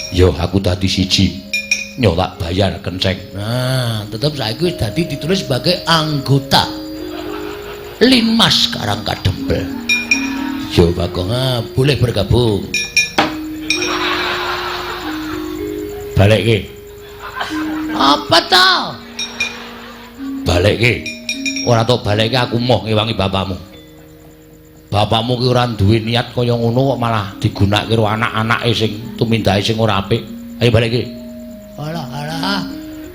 Yo aku dadi siji. Nyo tak bayar kenceng. Nah, tetep saiki wis dadi ditulis sebagai anggota Linmas Karangkadempel. Yo Bagong, boleh bergabung. Balik ke. Apa tau? Balik ke. Ora tok balik ke aku moh ngewangi bapakmu. Bapakmu ki ora duwe niat kaya ngono kok malah digunakake karo anak-anake sing tumindahe sing ora apik. Ayo balik ke. Alah,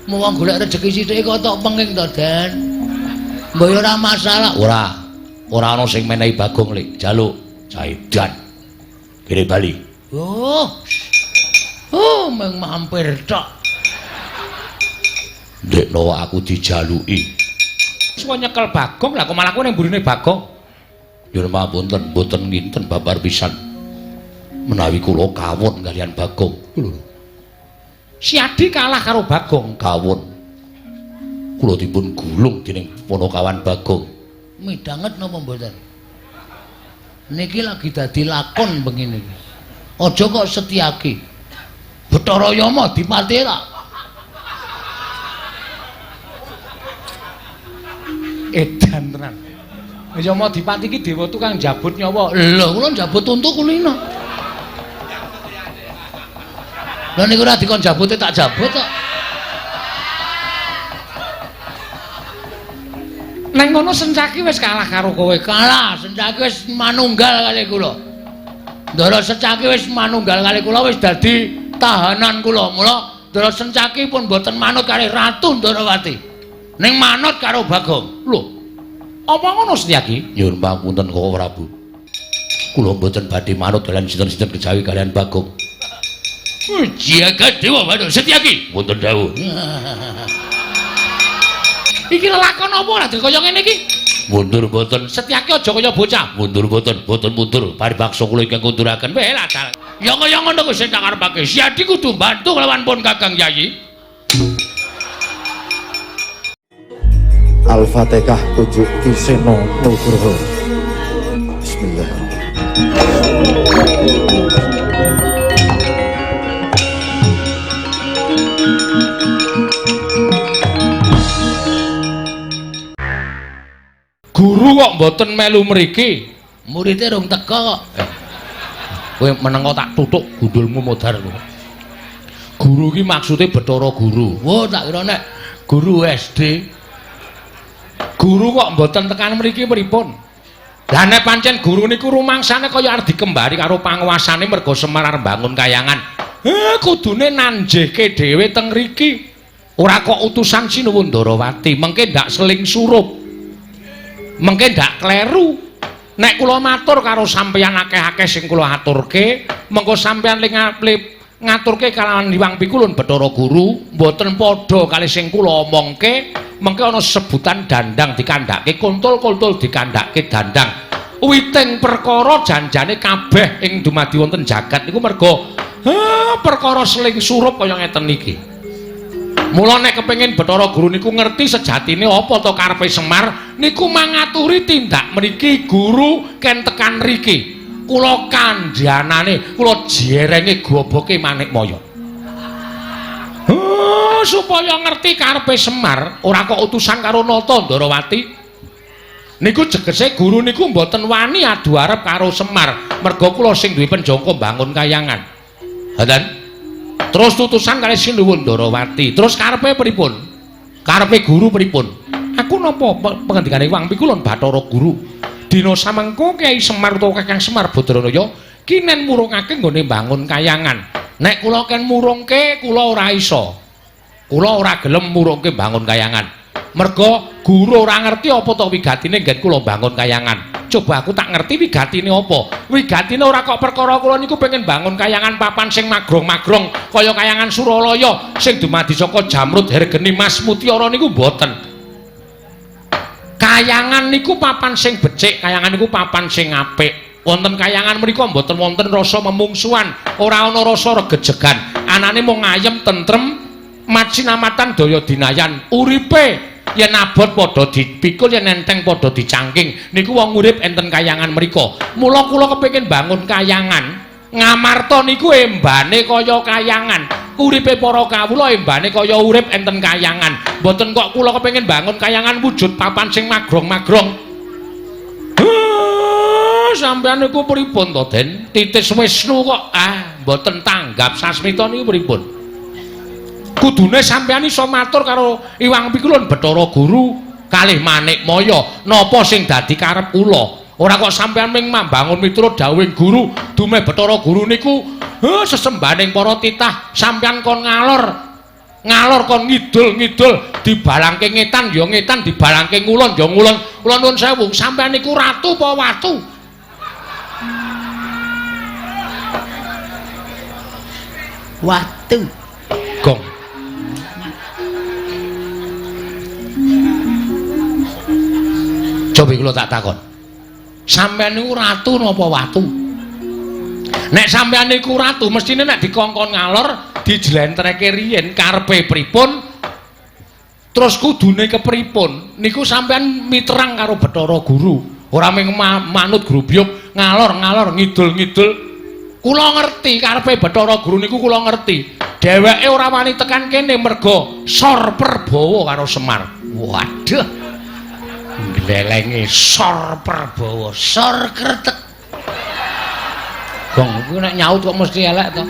mau wong golek rezeki sithik kok tok penging to, Den. Mbok ora masalah. Ora ana sing menehi Bagong lek jaluk Jaidan. Kene bali. Oh, meng mampir tok. Ndekno aku dijaluki. Suwe nyekel Bagong lah kok malah kowe ning mburine Bagong. Nyuwun pamunten, mboten nginten babar pisan. Menawi kula kawon kalian Bagong. Si Adi kalah karo Bagong kawon. Kula dipun gulung dening Ponokawan Bagong. Midanget napa mboten? Niki lagi dadi lakon begini. Aja kok Setyaki. Bathara Yama dipati ra. Edan tenan. Yama Dipati iki dewa tukang jabut nyawa. Lho, kula njabut untu kulina. Lah niku ora dikon jabute tak jabut kok. Neng ngono Sencaki wis kalah karo kowe. Kalah, Sencaki wis manunggal kali kula. Ndara Sencaki wis manunggal kali kula wis dadi tahanan kula. Mula Ndara Sencaki pun boten manut kali Ratu Ndarawati. Ning manut karo Bagong. Lho. Apa ngono Setyaki? Nyuwun pamunten Koko Prabu. Kula mboten badhe manut kalian sinten-sinten kejawi kalian Bagong. Jagat Dewa Bathara Setyaki. Wonten dawuh. Iki lelakon apa ora kaya ngene iki? Mundur mboten. Setyaki aja kaya bocah. Mundur mboten, boten mundur. Paribaksa kula ingkang kunduraken. Weh latar. Ya kaya ngono kuwi sing tak karepake. Si Adi kudu bantu kelawan pun Kakang Yayi. Al-Fatihah tujuh Kiseno Nugroho. Bismillahirrahmanirrahim. Guru kok mboten melu mriki. Muridé rung teka kok. Kowe menengo tak tutuk gundulmu modar kowe. Guru iki maksude Bathara Guru. Wo tak kira nek guru SD. Guru kok mboten tekan mriki pripun? Lah nek pancen guru niku rumangsane kaya arep dikembari karo panguwasane merga Semar arep bangun kayangan. Kudune nanjehke dhewe teng mriki. Ora kok utusan Sinuwun Ndarawati, mengke ndak seling surup. Mengke ndak kleru. Nek kula matur karo sampeyan akeh-akeh sing kula aturke, mengko sampeyan ngaturke kalawan Hyang Pikulun Bathara Guru, mboten padha kali sing kula omongke, mengke ana sebutan dandang dikandhake, kuntul-kuntul dikandhake dandang. Witing perkara janjane kabeh ing dumadi wonten jagat niku merga perkara seling surup kaya ngeten iki. Mula nek kepengin Bathara Guru niku ngerti sejatine apa to karepe Semar, niku mangaturi tindak mriki guru ken tekan mriki. Kula kandhanane, kula jerenge goboke Manikmaya. Supaya ngerti karepe Semar, ora kok utusan karo Nata Ndarawati. Niku jegese guru niku mboten wani adu arep karo Semar, merga kula sing duwe penjangka bangun kayangan. Hadan. Terus tutusan kali Sinuwun Ndarawati. Terus karepe pripun? Karepe guru pripun? Aku napa pengendikane Hyang Pikulun Bathara Guru? Dina samengko Kyai Semar utawa Kakang Semar Badranaya kinen murungake nggone bangun kayangan. Nek kula ken murungke kula ora iso. Kula ora gelem murungke bangun kayangan. Merga guru ora ngerti apa to wigatine nggen kula bangun kayangan. Coba aku tak ngerti wigatine apa. Wigatine ora kok perkara kula niku pengen bangun kayangan papan sing magrong-magrong kaya kayangan Suralaya sing dumadi saka Jamrud Hergeni Mas Mutiara niku mboten. Kayangan niku papan sing becik, kayangan niku papan sing apik. Wonten kayangan mriku mboten wonten rasa memungsuhan, ora ana rasa regejegan. Anane mung ayem tentrem, macinamatan daya dinayan. Uripe yen abot padha dipikul, yen enteng padha dicangking. Niku wong urip enten kayangan mriku. Mula kula kepengin bangun kayangan Ngamarta niku embane kaya kayangan. Uripe para kawula embane kaya urip enten kayangan. Mboten kok kula kepengin bangun kayangan wujud papan sing magrong-magrong. Sampeyan niku pripun to, Den? Titis Wisnu kok mboten tanggap sasmita niku pripun? Kudune sampeyan iso matur karo Iwang Pikulun Bathara Guru kalih Manikmaya napa sing dadi karep kula. Ora kok sampeyan ming mambangun miturut dawuhing guru, dumeh Bathara Guru niku sesembaning para titah sampeyan kon ngalor kon ngidul dibalangke ngetan ya ngetan dibalangke ngulon ya ngulon. Kula nuwun sewu, sampeyan niku ratu apa watu? Watu. Gong. Coba kula tak takon. Sampeyan niku ratu napa watu? Nek sampeyan niku ratu, mestine nek dikongkon ngalor, dijlentreke riyen karepe pripun? Terus kudune kepripun? Niku sampeyan miterang karo Bathara Guru. Ora mung manut grubyuk ngalor ngidul-ngidul. Kula ngerti karepe Bathara Guru niku kula ngerti. Dheweke ora wani tekan kene merga Sor Prabawa karo Semar. Waduh. Glelenge Sor Prabawa, Sor Kretek. Gong, kuwi nek nyaut kok mesti elek to.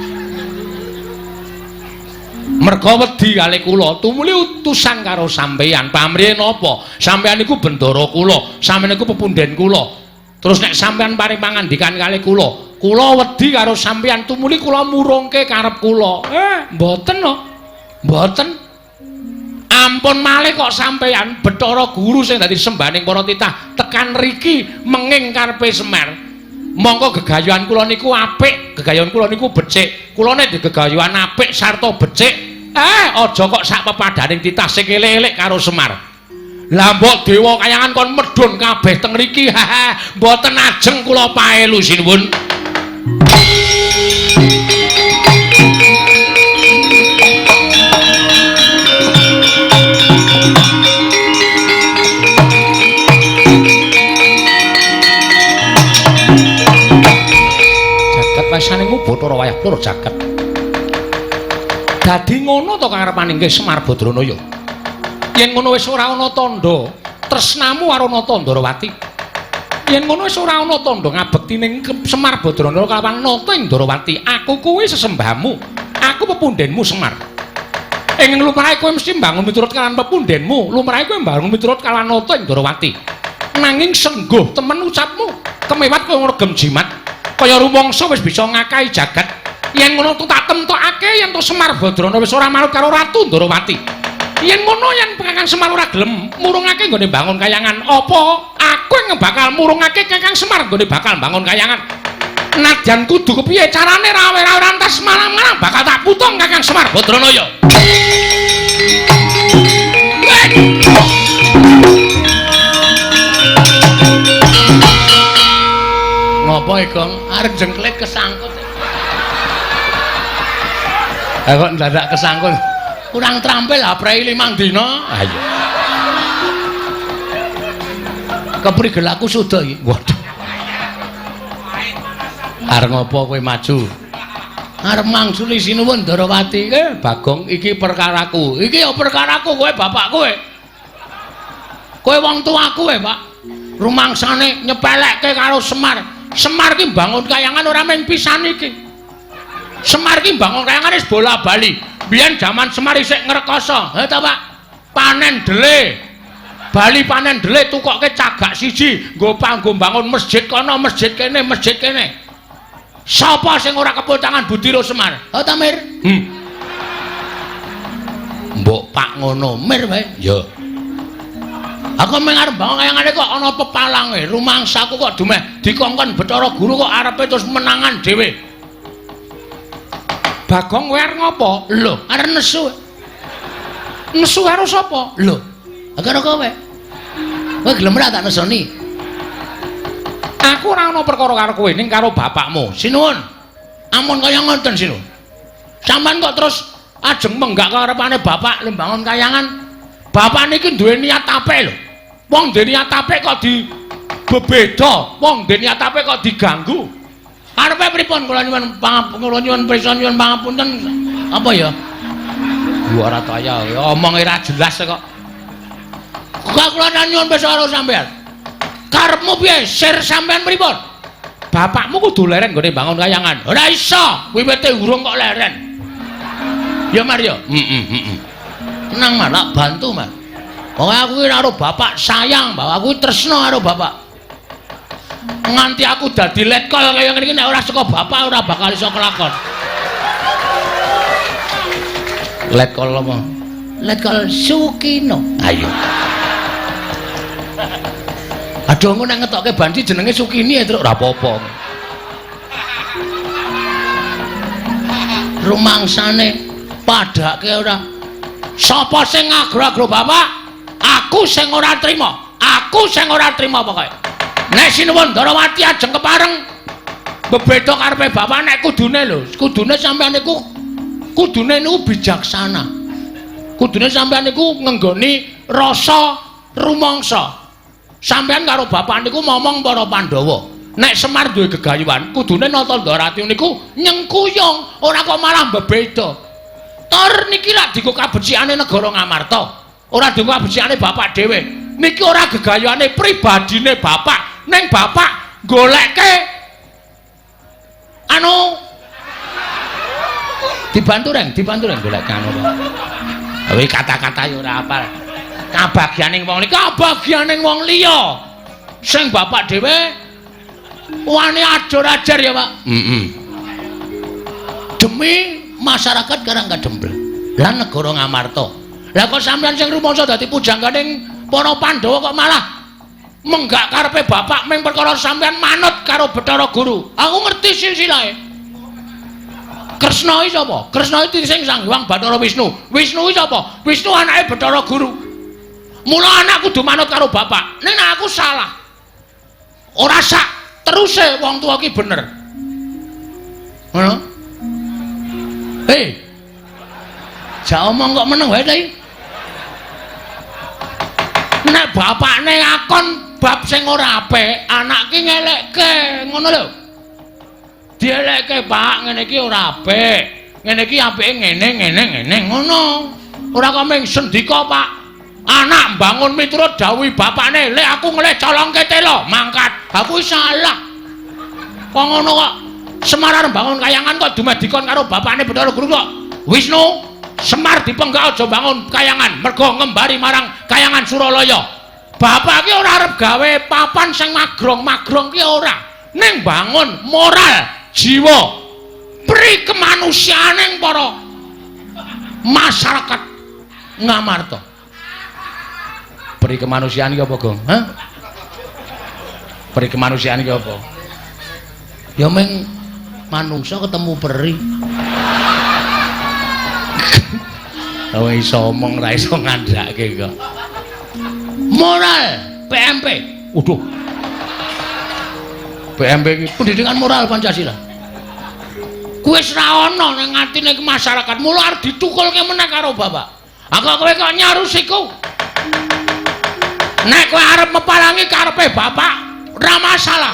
Merga wedi kalih kula, tumuli utusan karo sampeyan. Pamrih napa? Sampeyan niku bendara kula, sampeyan niku pepundhen kula. Terus nek sampeyan paring pangandikan kalih kula wedi karo sampeyan, tumuli kula murungke karep kula. Mboten no. Mboten. Ampun malih kok sampeyan Bathara Guru sing dadi sembaning para titah tekan riki menging karepe Semar. Mongko gegayuhan kula niku apik, gegayuhan kula niku becik. Kula nek gegayuhan apik sarta becik, aja kok sak pepadaning titah sing elek-elek karo Semar. Lah mbok dewa kayangan kon medhun kabeh teng riki. Mboten ajeng kula paelu sinuwun. Wasane mu Bathara wayah plur jagat. Dadi ngono to karepaning nggih Semar Badranaya. Yen ngono wis ora ana tandha tresnamu karo Natandrawati. Yen ngono wis ora ana tandha ngabektining Semar Badranaya kalawan Natandrawati, aku kuwi sesembahmu. Aku pepundhenmu Semar. Ing lumrahe kowe mesti mbangun miturut kalawan pepundhenmu, lumrahe kowe mbangun miturut kalawan Natandrawati. Nanging sengguh temen ucapmu, kemewat kowe ngregem jimat. Kaya rumangsa wis bisa ngakahi jagat. Yen ngono tak temtokake yen to Semar Badranaya wis ora manut karo Ratu Ndrawati. Yen ngono yen Kakang Semar ora gelem murungake nggone bangun kayangan, apa aku yang bakal murungake Kakang Semar nggone bakal bangun kayangan. Nadyan kudu kepiye carane rawe-rawe rantas malang-malang bakal tak putung Kakang Semar Badranaya. Ngopo Gong? Arep jengklik kesangkut. Kok ndadak kesangkut? Kurang trampil aprei 5 dina. Ayo. Keprigel aku suda iki. Waduh. Arep ngopo kowe maju? Arep mangsuli sinuwun Ndrawati. Bagong iki perkaraku. Iki ya perkaraku kowe bapak kowe. Kowe wong tuaku Pak. Rumangsane nyepelekke karo Semar. Semar ki bangun kayangan ora mung pisan iki. Semar ki bangun kayangan wis bola-bali. Biyen jaman Semar isih ngrekoso. Ta Pak? Panen dele. Bali panen dele tukokke cagak siji, nggo panggo bangun masjid kono, masjid kene, masjid kene. Sapa sing ora kepul tangan Budiro Semar? Ta Mir? Mbok Pak ngono, Mir wae. Ya. Aku mengarep bangun kayangane kok ana pepalange, rumangsaku kok dumeh dikongkon Bathara Guru kok arepe terus menangan dhewe. Bagong kowe arep ngopo? Lho, arep nesu. Nesu karo sapa? Lho, karo kowe. Kowe gelem ora tak nesoni? Aku ora ana perkara karo kowe ning karo bapakmu. Sinuwun. Ampun kaya ngoten sinuwun. Sampeyan kok terus ajeng menggak karepane bapak lembangun kayangan. Bapak niki duwe niat apik lho. Wong duwe niat apik kok dibebeda, wong duwe niat apik kok diganggu. Arepe pripun kula nyuwun prisa nyuwun pangapunten. Apa ya? Gua ora kaya omong ora jelas kok. Kok kula nyuwun prisa karo sampean. Karepmu piye? Sir sampean pripun? Bapakmu kudu leren nggone bangun kayangan. Ora iso, wiwite urung kok leren. Ya Mar ya? Tenang Mar, tak bantu Mar. Wong aku ki karo bapak sayang, bahwa aku tresna karo bapak. Nganti aku dadi letkol kaya ngene iki nek ora saka bapak ora bakal iso kelakon. Letkol apa? Letkol Sukino. Ayo. Aduh engko nek ngetokke banci jenenge Sukini ya, Truk, ora apa-apa. Rumangsane padake ora. Sapa sing ngagro-agro bapak? Aku sing ora trima. Aku sing ora trima pokoke. Nek sinuwun Darawati ajeng kepareng bebeda karepe bapak nek kudune lho, kudune sampeyan niku kudune niku bijaksana. Kudune sampeyan niku ngenggoni rasa rumangsa. Sampeyan karo bapak niku momong para Pandhawa. Nek Semar duwe gegayuhan, kudune nata Darawati niku nyengkuyung, ora kok malah bebeda. Tor niki lak dienggo kabecikane negara Ngamarta. Ora dienggo kabecikane bapak dhewe. Niki ora gegayuhane pribadine bapak. Neng bapak golekke anu dibantu reng golek anu. Kuwi kata-kata yo ora apal. Kabagyaning wong iki kabagyaning wong liya. Sing bapak dhewe wani ajar-ajar ya, Pak. Demi masyarakat Karang Kadempel lan negara Ngamarta. Lah kok sampeyan sing rumangsa dadi pujangganing para Pandhawa kok malah menggak karepe bapak ming perkara sampeyan manut karo Bathara Guru. Aku ngerti silsilahe. Kresna iki sapa? Kresna iki sing Sang Hyang Bathara Wisnu. Wisnu iki sapa? Wisnu anake Bathara Guru. Mula anak kudu manut karo bapak. Nek aku salah. Ora sak teruse wong tuwa ki bener. Ngono? Hei. Ja omong kok meneng wae ta iki? Nek bapakne ngakon bab sing ora apik, anak ki ngelekke, ngono lho. Dielekke, Pak, ngene iki ora apik. Ngene iki apike ngene, ngono. Ora kok ming sendika, Pak. Anak mbangun miturut dawuh bapakne, lek aku ngleh colongke tela, mangkat. Aku salah. Kok ngono kok Semar mbangun kayangan kok dumedikon karo bapakne Bathara Guru kok. Wisnu, Semar dipenggal aja bangun kayangan, mergo ngembari marang kayangan Suralaya. Bapak ki ora arep gawe papan sing magrong ki ora. Ning bangun moral, jiwa, pri kemanusiaaning para masyarakat Ngamarta. Pri kemanusiaan iki apa, Gong? Hah? Pri kemanusiaan iki apa? Ya ming manungsa ketemu peri. Ora iso omong, ora iso ngandhake kok. Moral PMP. Waduh. PMP iki pendidikan moral Pancasila. Kuwi wis ra ana ning atine masyarakat, mula arep ditukulke meneh karo bapak. Aku kowe kok nyarusiku. Nek kowe arep mepalangi karepe bapak, ora masalah.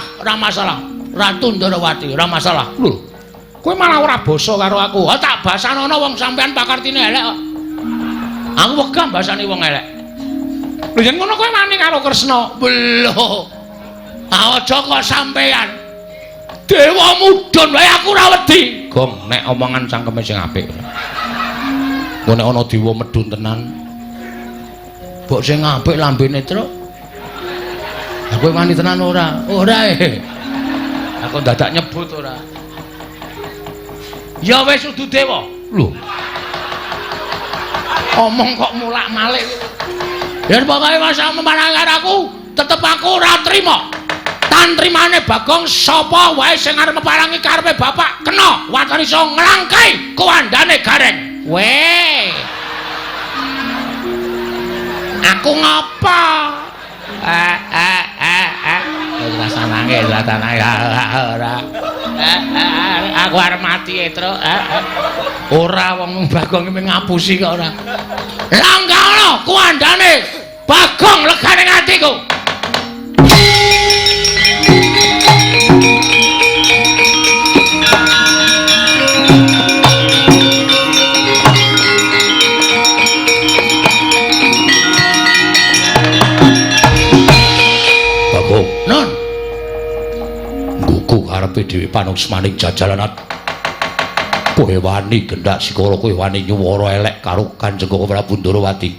Ratu Ndarawati, ora masalah. Lho, kowe malah ora basa karo aku. Ha tak basanono wong sampean pakartine elek kok. Aku wegah basane wong elek. Lho yen ngono kowe wani karo Kresna. Lho. Aja kok sampean. Dewa mudhun wae aku ora wedi. Gong, nek omongan cangkeme sing apik. Kok nek ana dewa medhun tenan. Mbok sing apik lambene, Truk. Aku wani tenan ora? Ora Aku dadak nyebut ora. Ya wis udu dewa. Lho. Omong kok mulak-malik. Yen pokoke masa memarang aku, tetep aku ora trima. Tan trimane Bagong sapa wae sing arep meparangi karepe bapak kena watane iso nglangkai kuwandane gareng. Weh. Aku ngapa? Rasanange ora. Aku arep mati, Truk. Ora wong Bagong iki ngapusi kok ora. Langkano kuwandane Bagong legane atiku. dhewe panungsmaning jajalanat. Kowe wani gendak sikara kowe wani nyuwara elek karo Kanjeng Prabu Ndarawati.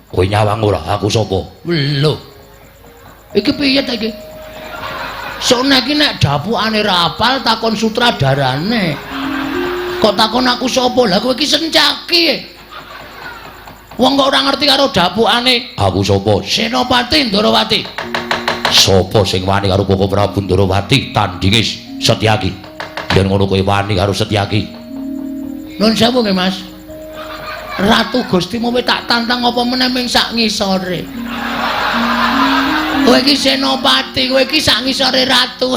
Kowe nyawang ora aku sapa? Lho. Iki piye ta iki? Soalnya iki nek dapukane ra apal takon sutradarane. Kok takon aku sapa? Lah kowe iki Sencaki. Wong kok ora ngerti karo dapukane. Aku sapa? Senopati Ndarawati. Sapa sing wani karo Koko Prabu Ndarawati tandhingis Setyaki? Yen ngono kowe wani karo Setyaki. Nun sewu nggih Mas. Ratu Gustimu wis tak tantang apa meneh ming sak ngisore. Kowe iki senopati, kowe iki sak ngisore ratu.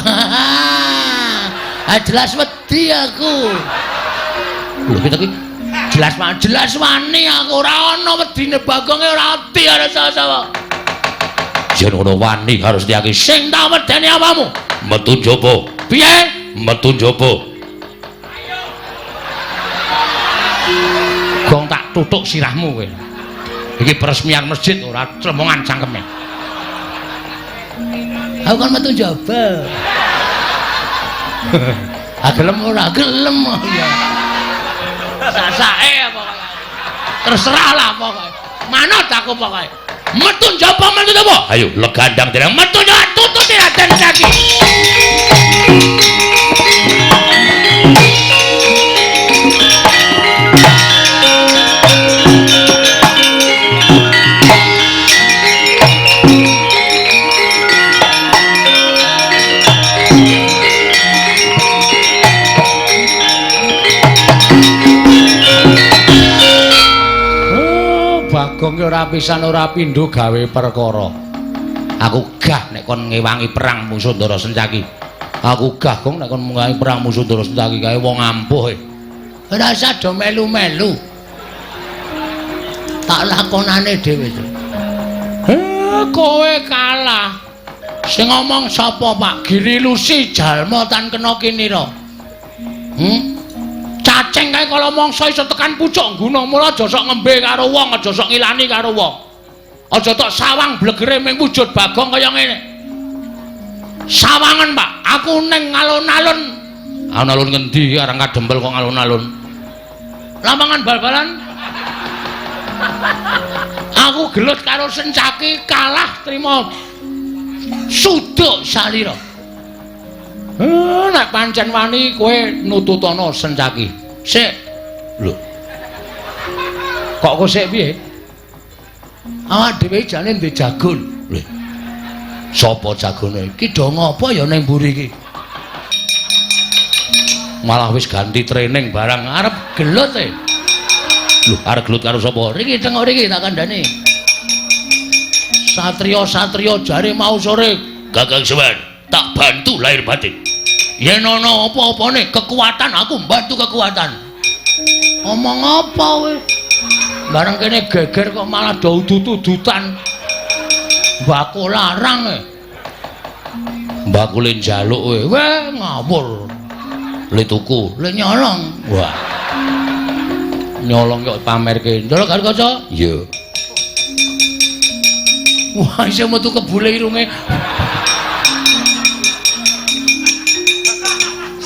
Ah jelas wedi aku. Lho kita iki jelas wani aku ora ana wedine Bagonge ora ati karo sapa. yen ngono wani karo Setyaki. Sing tak wedeni apamu? Metu njaba. Piye? Metu njaba. Gong tak tutuk sirahmu kowe. Iki peresmian masjid ora tremongan cangkeme. Aku kan metu njaba. Gelem ora gelem ya. Sasake apa kaya. Terserah lah pokoke. Manut aku pokoke. Metu njaba metu apa? Ayo legandang dereng Metu njaba tutut Raden Setyaki. Bagong ora pisan ora pindho gawe perkara. Aku gah nek kon ngewangi perang musuh Ndara Sencaki. Aku gah Gong nek kon ngewangi perang musuh Ndara Sencaki kae wong ampuh. Ora usah do melu-melu. Tak lakonane dhewe. Kowe kalah. Sing ngomong sapa Pak Giri Lusi jalma tan kena kinira. Cacing kae kala mangsa iso tekan pucuk gunung mula aja sok ngembe karo wong, aja sok ngilani karo wong. Aja tok sawang blegere ming wujud Bagong kaya ngene. Sawangan, Pak. Aku ning alun-alun. Alun-alun ngendi arang kadempel kok alun-alun? Lapangan bal-balan. Aku gelut karo Sencaki kalah trima suduk salira. Nek pancen wani kowe nututana Sencaki. Sik. Lho. Kok kowe sik piye? Awak dhewe jane ndek jagon. Lho. Sapa jagone? Ki do ngopo ya ning mburi iki? Malah wis ganti training barang Arep gelut e. Lho, arep gelut karo sapa? Riki tengok riki tak kandhani. Satria-satria jare mau sore Kakang Sewan, tak bantu lahir batin. yen ana apa-apane kekuatan aku bantu kekuatan. Omong apa kowe? Bareng kene geger kok malah do udut-udutan. Mbakku larang e. Mbakku le njaluk kowe. Weh ngawur. Le tuku. Le nyolong. Wah. Nyolong kok pamerke. Ndelok karo kaca? Iya. Wah, iso metu kebule irunge.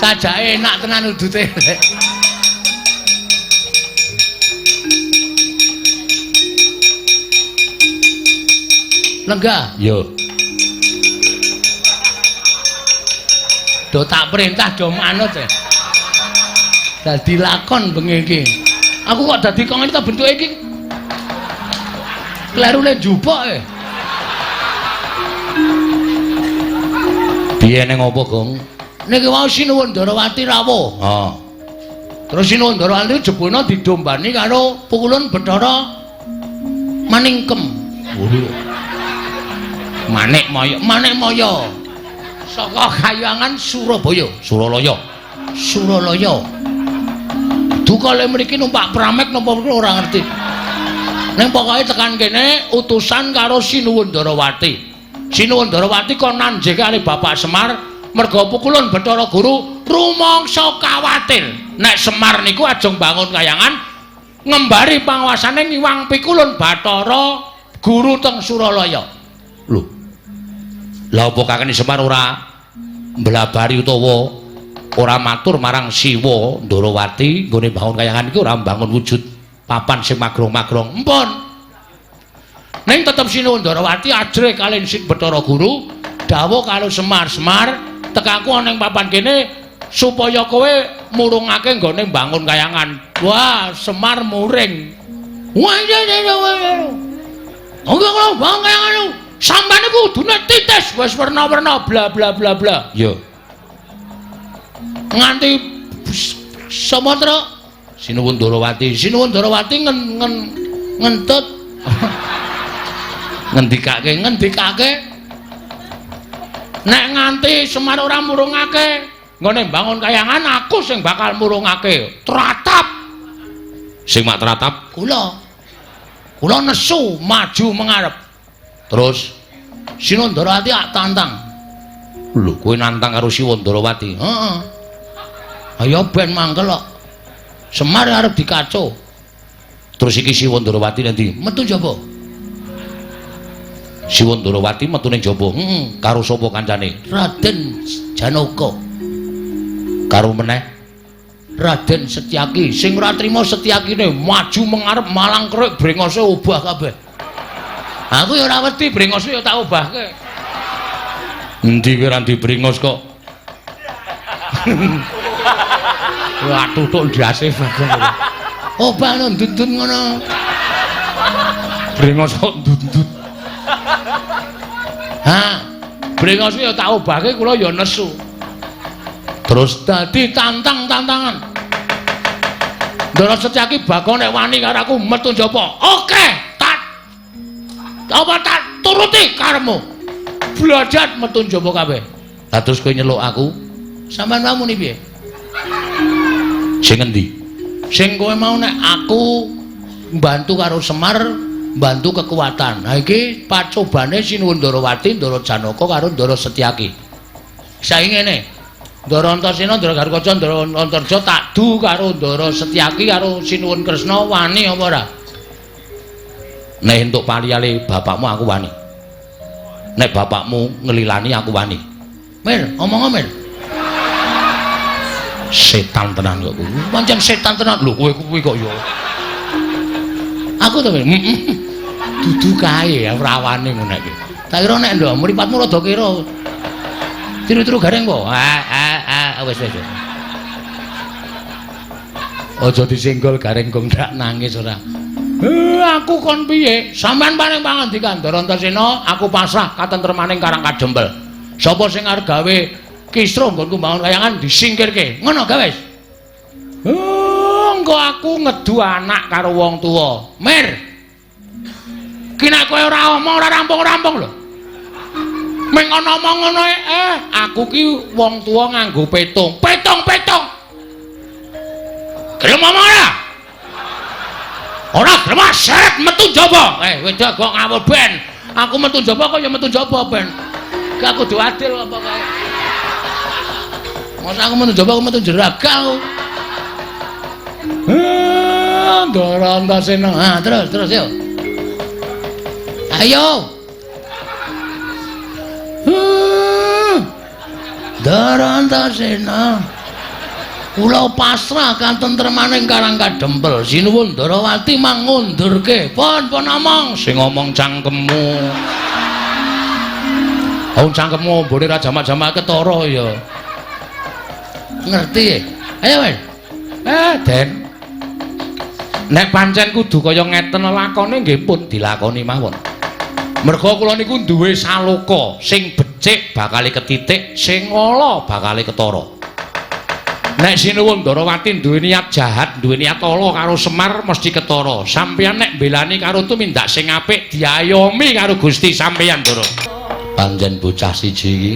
Sajake enak tenan udute. Lenggah. Iya. Do tak perintah do manut e. Dadi lakon bengi iki. Aku kok dadi kok ngene ta bentuke iki. Klerune njupuk e. Piye ning apa, Gong? Niki wau Sinuwun Ndarawati rawuh. Oh. Terus Sinuwun Ndarawati jebulna didombani karo pukulan Bathara Maningkem. Manik Maya. Saka Kahyangan Surabaya. Suralaya. Dukale mriki numpak pramek napa ora ngerti. Ning pokoke tekan kene utusan karo Sinuwun Ndarawati. Sinuwun Ndarawati kon nanjih kali Bapak Semar merga pukulan Bathara Guru rumangsa kawatir nek Semar niku ajeng bangun Kahyangan ngembari panguwasane ngiwang pikulun Bathara Guru teng Suralaya. Lho. Lah apa kakene Semar ora mblabari utawa ora matur marang Siwa Ndarawati nggone bangun kayangan iki ora mbangun wujud papan sing magrong-magrong. Empun. Ning tetep Sinuwun Ndarawati ajrih kalih Sing Bathara Guru dawuh karo Semar tekaku ana ning papan kene supaya kowe murungake nggone mbangun kayangan. Wah, Semar muring. Wah, Enggak bangun kayangan lu. Sampeyan iku kudune titis wis werna-werna bla bla bla bla. Yo. Nganti samatra Sinuwun Ndarawati ngentut ngendikake nek nganti Semar ora murungake nggone bangun kayangan aku sing bakal murungake. Tratap sing mak tratap kula nesu maju mengarep. Terus Sinuwun Ndarawati tantang. Lho kowe nantang karo Sinuwun Ndarawati? Heeh. Ayo ben mangkel kok. Semar arep dikaco. Terus iki Sinuwun Ndarawati nanti metu njaba. Sinuwun Ndarawati metu ning njaba. Karo sapa kancane? Raden Janaka. Karo meneh Raden Setyaki. Sing ora trima Setyakine maju mengarep malang kerik brengose obah kabeh. Aku ya ora wedi brengose ya tak obahke. Endi kowe ra dibrengos kok? Wah, tutuk ndase bagong. Obah no ndundun ngono. Brengos kok ndundut. Brengos ya tak obahke kula ya nesu. Terus dadi tantangan. Ndara Setyaki bakon nek wani karo aku metu njaba. Oke, apa tak turuti karepmu. Blajat metu njaba kabeh. Lah terus kowe nyeluk aku. Sampeyan mau muni piye? Sing endi? Sing kowe mau nek aku mbantu karo Semar, mbantu kekuatan. Nah iki pacobane Sinuwun Ndarawati, Ndara Janaka karo Ndara Setyaki. Saiki ngene. Ndara Antasena, Ndara Garkaca, Ndara Antarja tak du karo Ndara Setyaki karo Sinuwun Kresna wani apa ora? Nek entuk paliyale bapakmu aku wani. Nek bapakmu ngelilani aku wani. Mir, omong Mir. Setan tenan kok kuwi. Pancen setan tenan. Lho kowe kuwi kok ya. Aku to Mir. Dudu kae ora wani ngono iki. Tak kira nek ndok mripatmu rada kira. Tiru-tiru gareng po. Wis. Aja disenggol gareng kok ndak nangis ora. Aku kon piye? Sampeyan paring pangandikan Ndara Antasena, aku pasrah katentremaning Karang Kadempel. Sapa sing arep gawe kisruh nggonku bangun kayangan disingkirke. Ngono ga wis. Engko aku ngedu anak karo wong tuwa. Mir. Ki nek kowe ora omong ora rampung-rampung lho. Meng ana omong ngono aku ki wong tuwa nganggo petung. Petung. Gelem omong ora? Ora gelem seret metu njaba. Wedok kok ngawur ben. Aku metu njaba kok ya metu njaba ben. Ki aku kudu adil apa kae. Mosok aku metu njaba aku metu jeragal. Ndara Antasena. Terus yo. Ayo. Ndara Antasena. Kula pasrah katentremaning Karang Kadempel. Sinuwun Ndarawati mangundurke. Pon omong. Sing ngomong cangkemmu. Cangkemmu mbone ra jamak-jamak ketara ya. Ngerti? Ayo wis. Den. Nek pancen kudu kaya ngeten lakone nggih pun dilakoni mawon. Merga kula niku duwe saloka, sing becik bakal ketitik, sing ala bakal ketara. Nek Sinuwun Ndarawati duwe niat jahat, duwe niat ala karo Semar mesti ketara. Sampeyan nek mbelani karo tumindak sing apik diayomi karo Gusti sampeyan, Ndara. Panjen bocah siji iki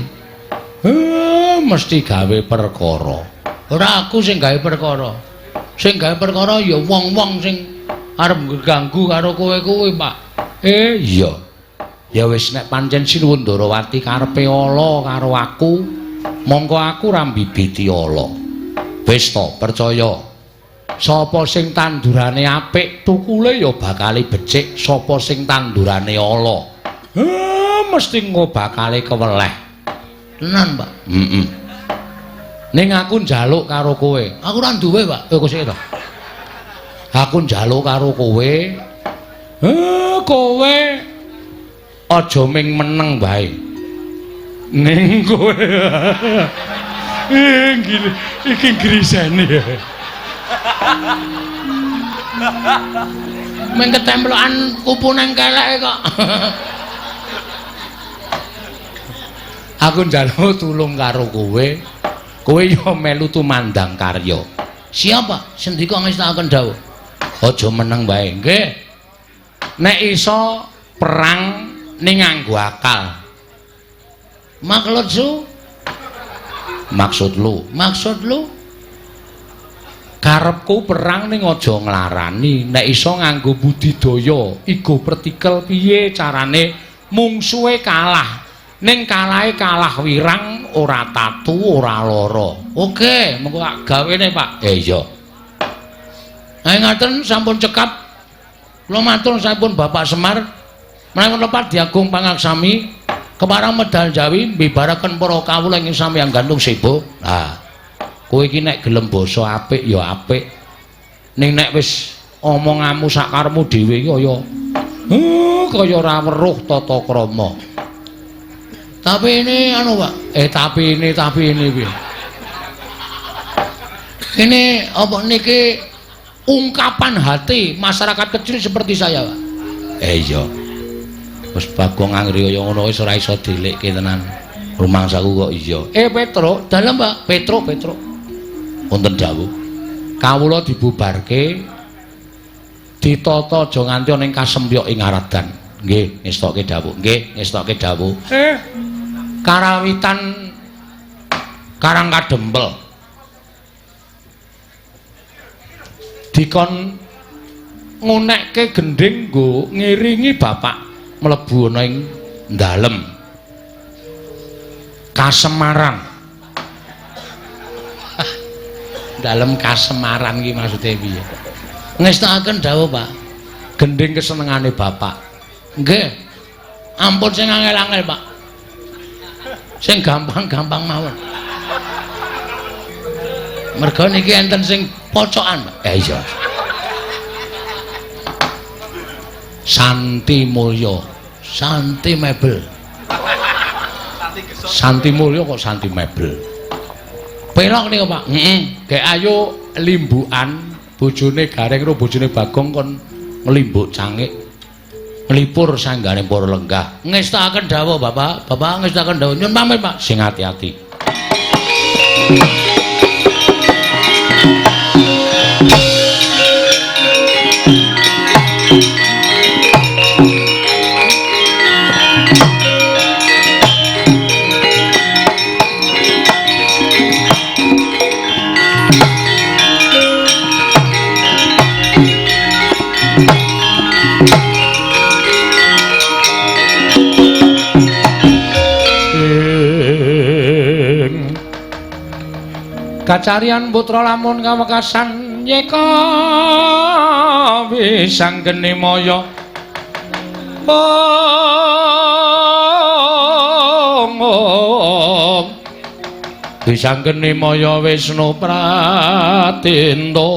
mesti gawe perkara. Ora aku sing gawe perkara. Sing gawe perkara ya wong-wong sing arep ngganggu karo kowe kuwi, Pak. Iya. Ya wis nek pancen Sinuwun Ndarawati karepe ala karo aku, mongko aku ra mbibiti ala. Wis to, percaya. Sapa sing tandurane apik, tukule ya bakal becik. Sapa sing tandurane ala, mesti engko bakal keweleh. Tenan, Pak. Ning aku njaluk karo kowe. Aku ora duwe, Pak. Kok sik to. Aku njaluk karo kowe. Kowe aja ming meneng bae. Ning kowe. Iki grisene. Ming ketemplokan kupu nang keleke kok. Aku njaluk tulung karo kowe. Kowe yo melu tumandang karya. Siapa? Sendika ngestakaken dawuh. Aja meneng bae, nggih. Nek iso perang ning nganggo akal. Maksud lu karepku perang ning aja nglarani. Nek iso nganggo budidaya, igo partikel piye carane mungsuhe kalah. Ning kalahe kalah wirang, ora tatu, ora lara. Oke, mengko tak gawene, Pak. Iya. Ayo ngaten sampun cekap. Kula matur sampun Bapak Semar. Menawi lepat diagung pangaksami keparang medal Jawi mbibaraken para kawula ing sampeyan gantung sibo. Nah, kowe iki nek gelem basa apik ya apik. Ning nek wis omonganmu sakarmu dhewe iki kaya ora weruh tata krama. Tapi ini anu, Pak. Tapi ini piye? Ini apa niki ungkapan hati masyarakat kecil seperti saya, Pak. Iya. Wis Bagong anggere kaya ngono wis ora iso dilekke tenan. Rumangsaku kok iya. Petro, Dalem, Pak. Petro. Wonten dawuh. Kawula dibubarke ditata aja nganti ana ing kasempyok ing aradan. Nggih, ngestokke dawuh. Karawitan Karang Kadempel. Dikon ngunekke gending nggo ngiringi bapak mlebu ana ing dalem Kasemaran. Dalem Kasemaran iki maksude piye? Ngestakaken dawuh, Pak. Gending kesenengane bapak. Nggih. Ampun sing angel-angel, Pak. Sing gampang-gampang mawon. Merga niki enten sing pocokan, Pak. Iya. Santi Mulya, Santi Mebel. Santi Mulya kok Santi Mebel. Pelok niku, Pak. Kayak ayo limbukan bojone Gareng karo bojone Bagong kon nglimbuk cangik. Nglipur sanggane para lenggah. Ngestakaken dawuh, Bapak. Bapak ngestakaken dawuh. Nyun pamit, Pak. Sing ati-ati. Kacarian putra lamun kawekasan yeka wisang geni maya wisang geni maya Wisnu Pratinda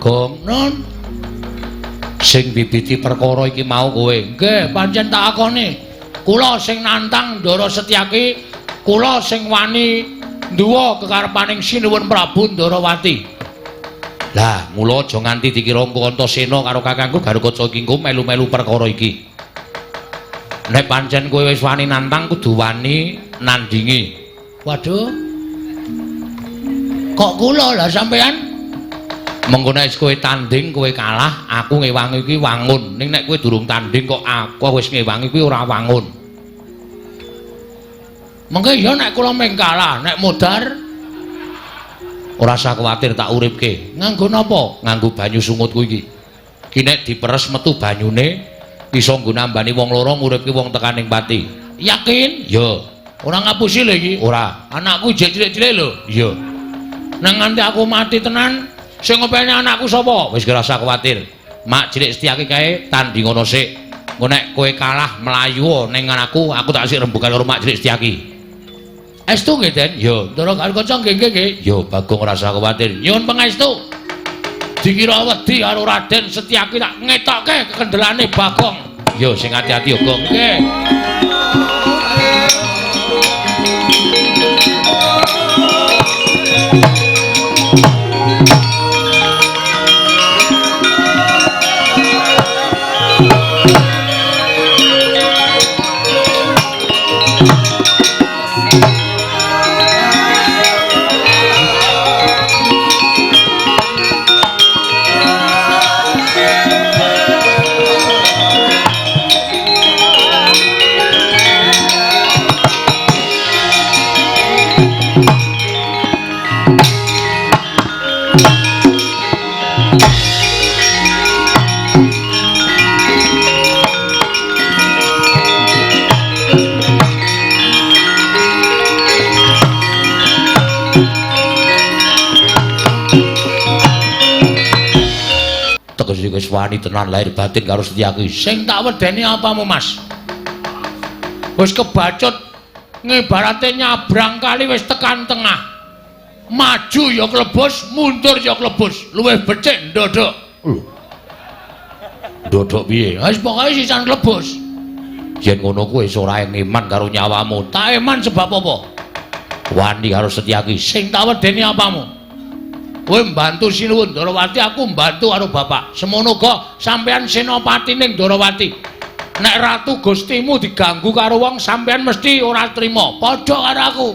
Gong Nun sing bibiti perkara iki mau kowe. nggih, pancen tak akoni. Kula sing nantang Ndara Setyaki, kula sing wani nduwa kekarepaning Sinuwun Prabu Ndarawati. Lah, mula aja nganti dikira Antasena karo kakangku Garukaca Kingko melu-melu perkara iki. Nek pancen kowe wis wani nantang kudu wani nandingi. Waduh. Kok kula lah sampean? Mengko nek kowe tanding kowe kalah, aku ngewangi iki wangun. Ning nek kowe durung tanding kok aku wis ngewangi kuwi ora wangun. Mengko ya nek kula ming kalah, nek modar ora usah kuwatir tak uripke. nganggo napa? Nganggo banyu sungutku iki. Ki nek diperes metu banyune iso nggo nambani wong loro nguripke wong tekaning pati. Yakin? Ya, Ora ngapusi lho iki. ora. Anakku jek cilik-cilik lho. Iya. Nang nganti aku mati tenan, sing ngopeni anakku sapa? Wis ora usah kuwatir. Mak cilik Setyaki kae tanding ana sik. Engko nek kowe kalah melayu ning aku tak sik rembugan karo Mak Cilik Setyaki. Estu nggih, Den? Yo, Ndara Karkoca nggih. yo Bagong ora usah kuwatir. Nyuwun pangestu. Dikira wedi karo Raden Setyaki tak ngetokke kekendelane Bagong. Yo sing ati-ati yo, Gong. Nggih. Wis wani tenan lahir batin karo Setyaki. Sing tak wedeni apamu, Mas? Wis kebacut ngibarate nyabrang kali wis tekan tengah. Maju ya klebus, mundur ya klebus. Luwih becik ndodok. Ndodok piye? Wis pokoke sisan klebus. Yen ngono kuwi wis ora ngeman karo nyawamu. Tak eman sebab apa? Wani karo Setyaki. Sing tak wedeni apamu? Kowe mbantu Sinuwun Darawati, aku mbantu karo bapak. Semono uga sampean senopati ning Darawati. Nek ratu Gustimu diganggu karo wong, sampean mesti ora trima. Padha karo aku.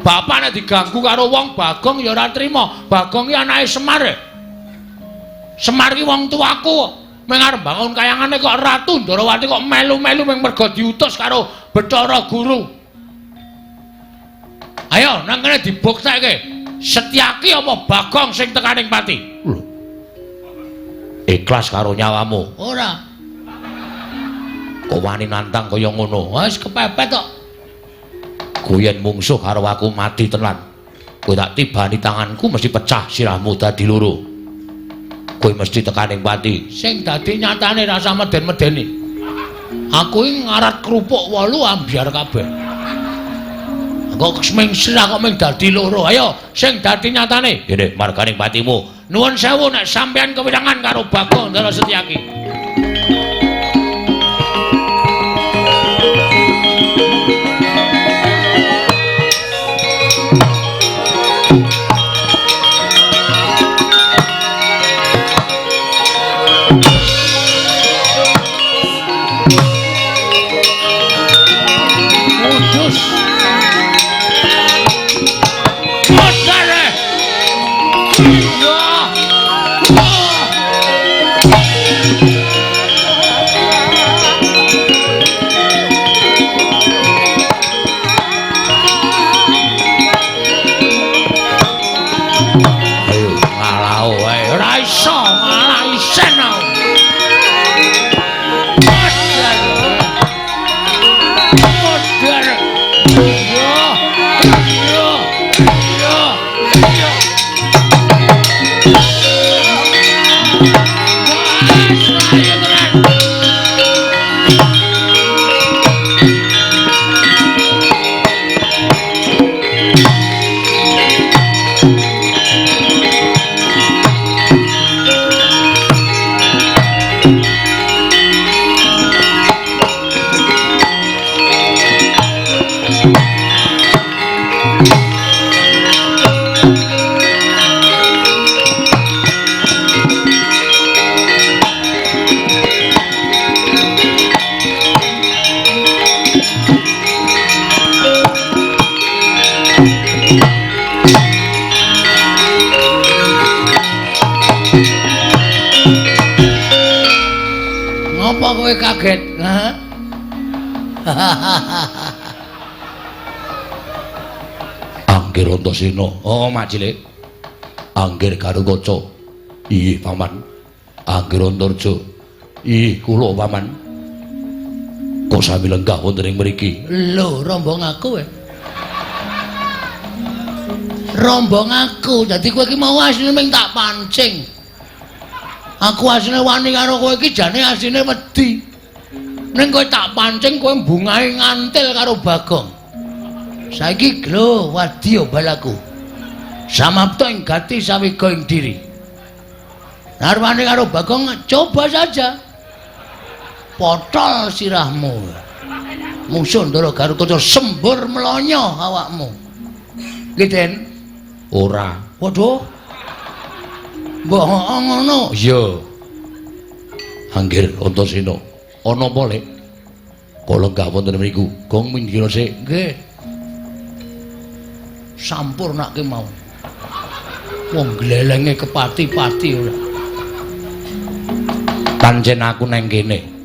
Bapak nek diganggu karo wong, Bagong ya ora trima. Bagong ki anake Semar. Semar ki wong tuaku. Meng arep bangun kayangane kok ratu Darawati kok melu-melu meng mergo diutus karo Bathara Guru. Ayo nang kene dibuktekke. Setyaki apa Bagong sing tekaning pati? Ikhlas karo nyawamu. Ora. Kok wani nantang kaya ngono? Wis kepepet kok. Ku yen mungsuh karo aku mati tenan. Kowe tak tibani tanganku mesti pecah sirahmu dadi loro. Kowe mesti tekaning pati. Sing dadi nyatane rasa meden-medeni. Aku iki ngarat kerupuk 8 ambyar kabeh. Kok seming sirah kok ming dadi loro. Ayo sing dadi nyatane. Ngene marganing patimu. Nuwun sewu nek sampean kewirangan karo Bagong Ndara Setyaki. Ngapa kowe kaget? Hah? Anggir Antasena. Oh, Mak Cilik. Anggir Garukaca. Iye, Paman. Anggir Antarja. Iye, kula, Paman. Kok sami lenggah wonten ing mriki? Lho, rombong aku kowe. Rombong aku. Dadi kowe iki mau asline ming tak pancing. Aku asline wani karo kowe iki jane asline wedi. Ning kowe tak pancing kowe bungahe ngantil karo Bagong. Saiki glo wadya balaku. Samapta ing gati sawiga ing diri. Narwane karo Bagong coba saja. Potol sirahmu. Musuh Ndara Garukaca sembur melonyo awakmu. Nggih, Den. Ora. Waduh. Mbok ngono. Iya. Anggir Antasena. Ana apa, Lek? Kala gak wonten mriku. Gong minggir sik. Nggih. Sampurnake mau. Wong glelenge kepati-pati ora. Pancen aku nang kene.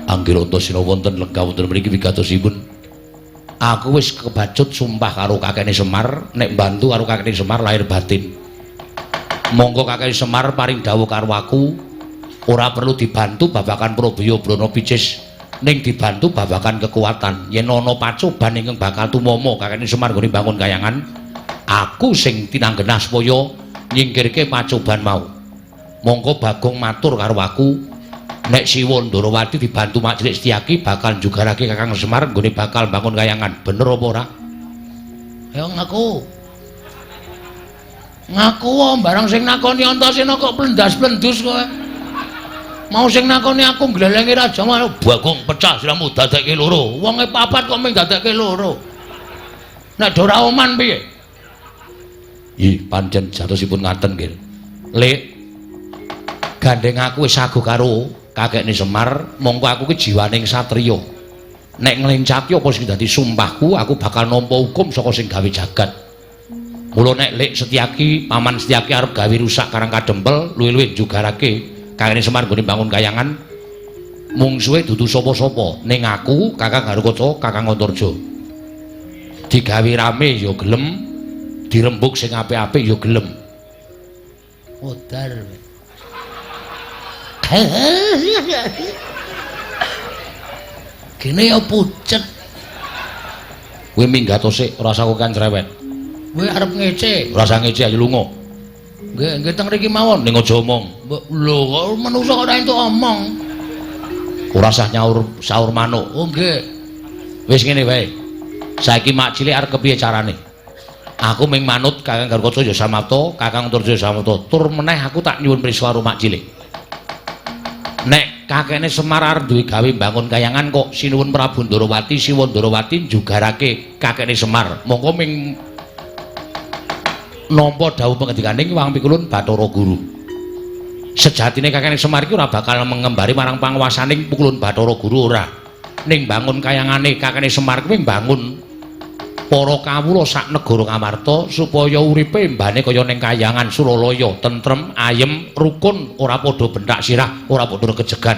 Anggir Antasena wonten lenggah wonten mriki wigatosipun. Aku wis kebacut sumpah karo kakene Semar nek bantu karo kakene Semar lahir batin. Monggo kakene Semar paring dawuh karo aku ora perlu dibantu babakan Prabaya Brana Picis ning dibantu babakan kekuatan. Yen ana pacoban ingkang bakal tumama kakene Semar nggone bangun kayangan, aku sing tinanggenah supaya nyingkirke pacoban mau. Monggo Bagong matur karo aku nek Siwa Ndarawati dibantu Mak Cilik Setyaki bakal jugarake Kakang Semar nggone bakal bangun kayangan. Bener apa ora? Ya ngaku. Ngaku barang sing nakoni Antasena kok plendas-plendus kowe. Mau sing nakoni aku glelenge raja malah Bagong pecah siramu dadekke loro. Wonge papat kok mung dadekke loro. Nek Dora Oman piye? Ih, pancen jatosipun ngaten nggih. Lek gandeng aku wis saguh karo kakekne Semar, mongko aku ki jiwaning satriya. Nek nglencati apa sing dadi sumpahku, aku bakal nampa hukum saka sing gawe jagat. Mula nek Lek Setyaki, Paman Setyaki arep gawe rusak Karang Kadempel, luwih-luwih jugarake kakekne Semar nggone bangun kayangan, mungsuhe dudu sapa-sapa, ning aku, Kakang Garukaca, Kakang Antarja. Digawe rame ya gelem, dirembuk sing apik-apik ya gelem. Odar. Kene ya pucet. Kowe minggat sik, ora usah kokan cerewet. Kowe arep ngece. Ora usah ngece ayo lunga. Nggih teng mriki mawon. Ning aja omong. Lho kok manungsa kok ora entuk omong. Ora usah nyaur saur manuk. Oh nggih. Wis ngene wae. Saiki Mak Cilik arep kepiye carane? Aku ming manut Kakang Garukaca ya samapta, Kakang Antarja ya samapta. Tur meneh aku tak nyuwun prisa karo Mak Cilik. Nek kakekne Semar arep duwe gawe bangun kayangan kok sinuwun Prabu Ndarawati, Siwa Ndarawati jugarake kakekne Semar. Monggo ming nampa dawuh pengendikaning Wang Pikulun Bathara Guru. Sejatine kakekne Semar iki ora bakal mengembari marang panguwasaning Pikulun Bathara Guru ora. Ning bangun kayangane kakekne Semar kuwi bangun para kawula sak negara Kamarta supaya uripe mbane kaya ning kayangan Suralaya tentrem, ayem, rukun, ora padha bentak sirah, ora padha kejegan.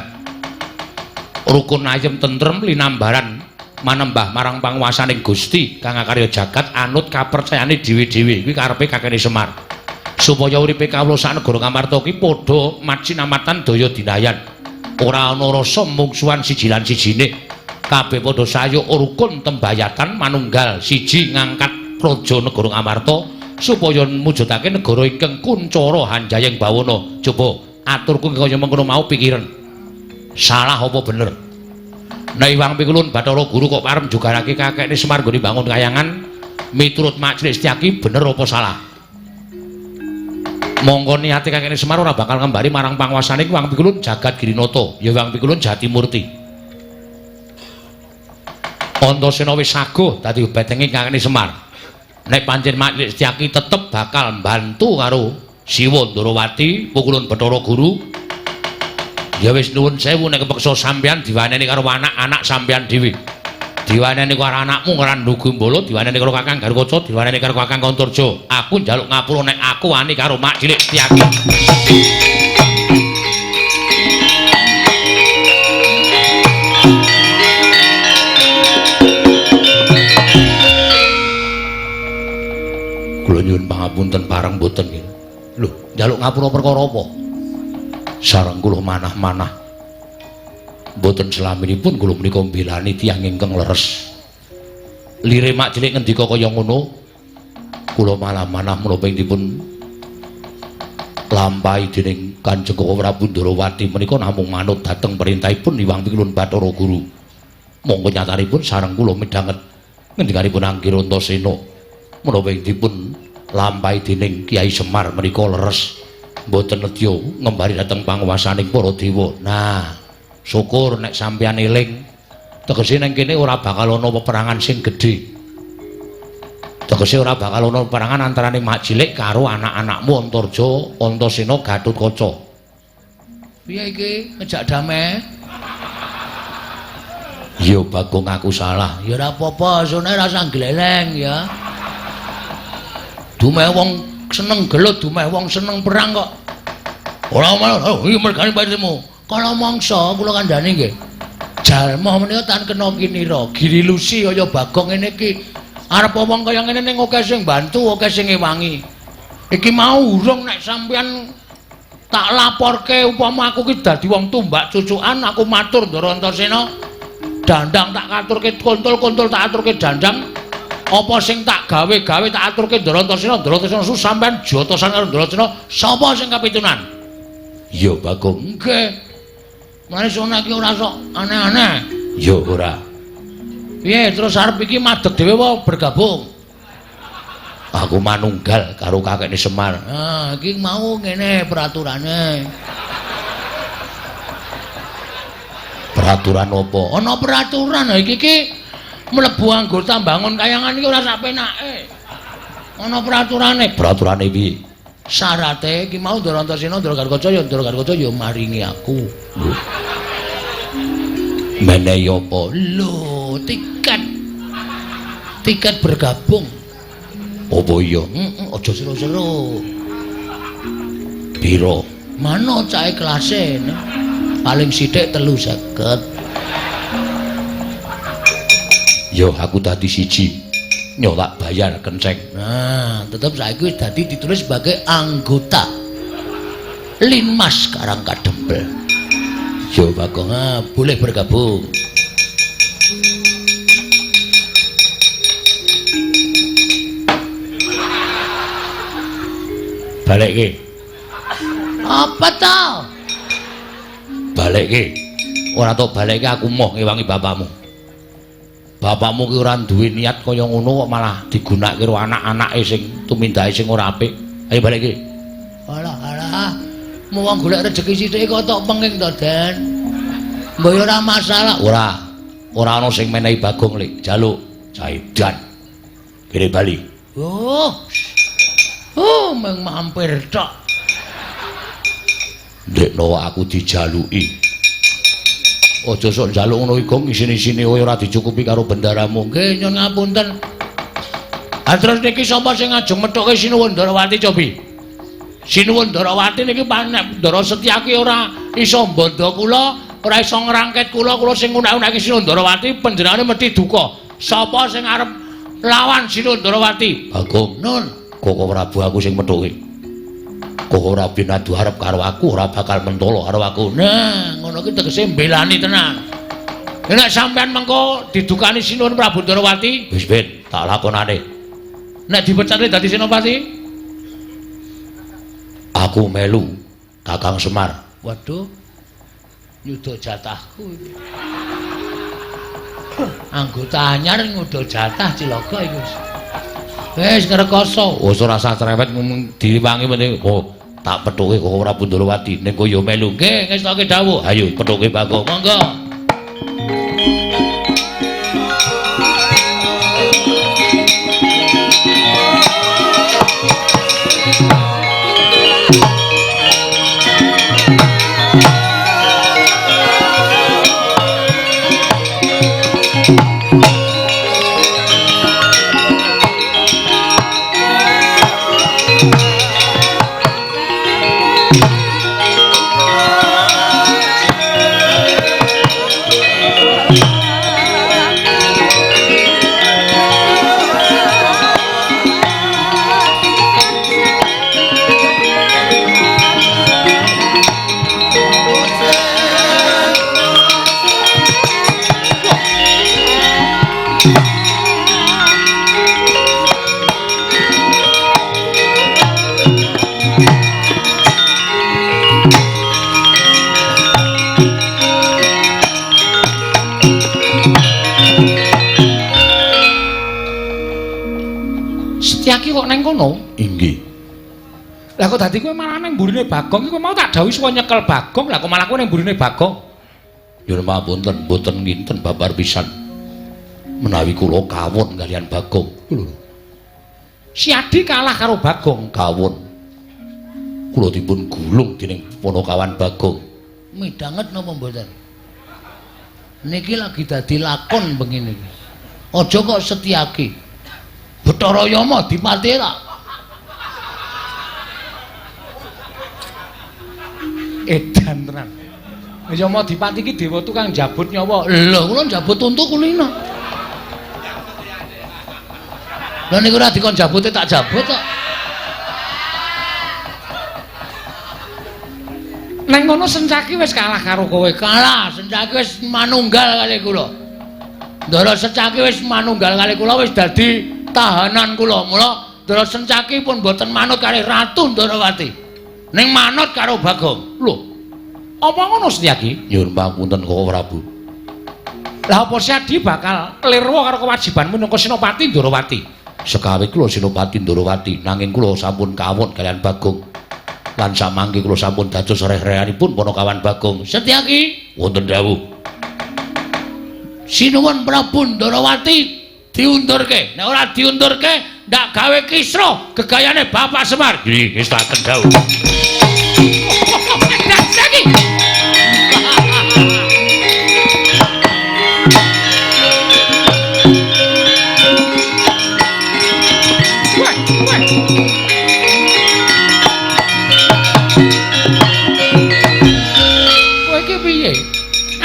Rukun ayem tentrem linambaran manembah marang panguwasaning Gusti kang akarya jagat anut kapercayane dhewe-dhewe kuwi karepe kakene Semar. Supaya uripe kawula sak negara Kamarta ki padha macinamatan daya dinayan. Ora ana rasa mungsuhan siji lan sijine. Kabeh padha sayuk rukun tembayatan manunggal siji ngangkat praja negara Amarta supaya mujudake negara ingkang kuncara hanjayeng bawana. Coba aturku kaya mengkono mau pikiran. Salah apa bener? Nek Wang Pikulun Bathara Guru kok parem jugarake kakekne Semar nggone bangun kayangan miturut Mak Cilik Setyaki bener apa salah? Monggo niate kakekne Semar ora bakal ngembari marang panguwasaning Wang Pikulun Jagat Girinata, ya Wang Pikulun Jatimurti. Antasena wis saguh dadi betenge kakekne Semar. Nek pancen Mak Cilik Setyaki tetep bakal mbantu karo Siwa Ndarawati, Pukulun Bathara Guru. Ya wis nuwun sewu nek kepeksa sampeyan diwaneni karo anak-anak sampeyan dhewe. Diwaneni karo anakmu karo Ndugumbala, diwaneni karo Kakang Garukaca, diwaneni karo Kakang Antarja. Aku njaluk ngapura nek aku wani karo Mak Cilik Setyaki. Kula nyuwun pangapunten pareng mboten nggih. Lho, njaluk ngapura perkara apa? Sareng kula manah-manah. Mboten selaminipun kula menika mbelani tiyang ingkang leres. Lire Mak Cilik ngendika kaya ngono, kula malah manah menapa ing dipun lampahi dening Kanjeng Prabu Ndarawati menika namung manut dhateng perintahipun Hyang Wingulun Bathara Guru. Monggo nyatanipun sareng kula midhanget ngendikanipun Anggira Antasena menawa dipun lampahi dening Kyai Semar menika leres mboten nedya ngembari dhateng panguwasaning para dewa. Nah, syukur nek sampeyan eling tegese nang kene ora bakal ana peperangan sing gedhe. Tegese ora bakal ana perangan antarané mak cilik karo anak-anakmu Antarja, Antasena, Gatotkaca. Piye iki ngejak damai? Ya Bagong aku salah. Ya ora apa-apa, sone rasa gleleng ya. Dumeh wong seneng gelut, dumeh wong seneng perang kok. Ora malah iki mergane patimu. Kala mangsa kula kandhani nggih. Jalma menika tan kena kinira, girilusi kaya Bagong ngene iki. Arep wong kaya ngene ning akeh sing bantu, akeh sing ngewangi. Iki mau urung nek sampeyan tak laporke upama aku ki dadi wong tumbak cucukan, aku matur Ndara Antasena, dandang tak aturke kontul-kontul tak aturke dandang. Apa sing tak gawe-gawe tak aturke Ndara Antasena, Ndara Antasena sampeyan jotosan karo Ndara Antasena, sapa sing kapitunan? Ya Bagong. Nggih. Mane sona iki ora sok aneh-aneh. Ya ora. Piye terus arep iki madeg dhewe apa bergabung? Aku manunggal karo kakekne Semar. Nah, iki mau ngene peraturane. Peraturan apa? Ana peraturan iki mlebu anggota bangun kayangan iki ora sak penake. Ana peraturane. Peraturane piye? Syarate iki mau Ndara Antasena, Ndara Gatotkaca ya maringi aku. Menehi apa? Lho, tiket bergabung. Apa iya? Aja seru-seru. Piro? Mano cahe kelase? Paling sithik 350. Yo aku dadi siji. Nyo tak bayar kenceng. Nah, tetep saiki wis dadi ditulis sebagai anggota Linmas Karang Kadempel. Yo Bagong, boleh bergabung. balekke. Apa to? Balekke. Ora tok balekke aku moh ngewangi bapakmu. Bapakmu ki ora duwe niat kaya ngono kok malah digunakake karo anak-anake sing tumindahe sing ora apik. Ayo balekke. Alah. Mau wong golek rejeki sithik kok tok penging to, Den. Mbok ora masalah. Ora ana sing menehi Bagong Lik. Jaluk Jaidan. Kene Bali. Meng mampir tok. Ndekno aku dijaluki. Aja sok njaluk ngono iku isine-isine kowe ora dicukupi karo bendaramu. Nggih, nyun ngapunten. Terus niki sapa sing ngajeng methuke Sinuwun Ndarawati cobi? Sinuwun Ndarawati niki panek Ndara Setyaki ora iso mbanda kula, ora iso ngrangket kula sing unak-unake Sinuwun Ndarawati panjenengane mesti duka. Sapa sing arep lawan Sinuwun Ndarawati? Bagong, Nun, Koko Prabu aku sing methuke. Koko ora binadu arep karo aku, ora bakal mentolo karo aku. nah, ngono ki tegese mbelani tenan. Nek sampean mengko didukani Sinuwun Prabu Ndarawati, Wis ben, tak lakonane. nek dipecate dadi senopati, Aku melu Kakang Semar. waduh, nyuda jatahku iki. Anggota anyar nyuda jatah cilaka iku. Wis ngrekoso. Wis ora usah cerewet ngomong diwangi meneh. Oh, tak pethuke Koko Prabu Ndarawati. Ning kowe ya melu. Nggih, ngestoke dawuh. Ayo pethuke Bagong. Monggo. ngono? Inggih. Lah kok dadi kowe malah nang mburine Bagong iki kowe mau tak dhawuhi supaya nyekel Bagong, lah kok malah kowe nang mburine Bagong? Ya mapunten, mboten nginten babar pisan. Menawi kula kawon kalian Bagong. Lho. Si Adi kalah karo Bagong kawon. Kula dipun gulung dening Ponokawan Bagong. Midanget napa mboten? Niki lagi dadi lakon begini. Aja kok Setyaki. Bathara Yama dipati ra. Edan tenan. Yama Dipati iki dewa tukang jabut nyawa. Lho, kula njabut untu kulina. Lah niku ora dikon jabute tak jabut kok. Neng ngono Sencaki wis kalah karo kowe. Kalah, Sencaki wis manunggal kali kula. Ndara Sencaki wis manunggal kali kula wis dadi tahanan kula. Mula Ndara Sencaki pun boten manut kali Ratu Ndarawati. Ning manut karo Bagong. Lho. Apa ngono Setyaki? Nyuwun pangapunten Koko Prabu. Lah apa si Adi bakal lirwa karo kewajibanmu minangka Senopati Ndarawati? Sekawit kula Senopati Ndarawati nanging kula sampun kawon kalian Bagong. Lan samangke kula sampun dados reh-rehanipun Ponokawan Bagong. Setyaki, Wonten dawuh. sinuwun Prabu Ndarawati diundurke. Nek ora diundurke, ndak gawe kisruh gegayane Bapak Semar. Nggih, ngestaken dawuh. Setyaki. Kowe iki piye?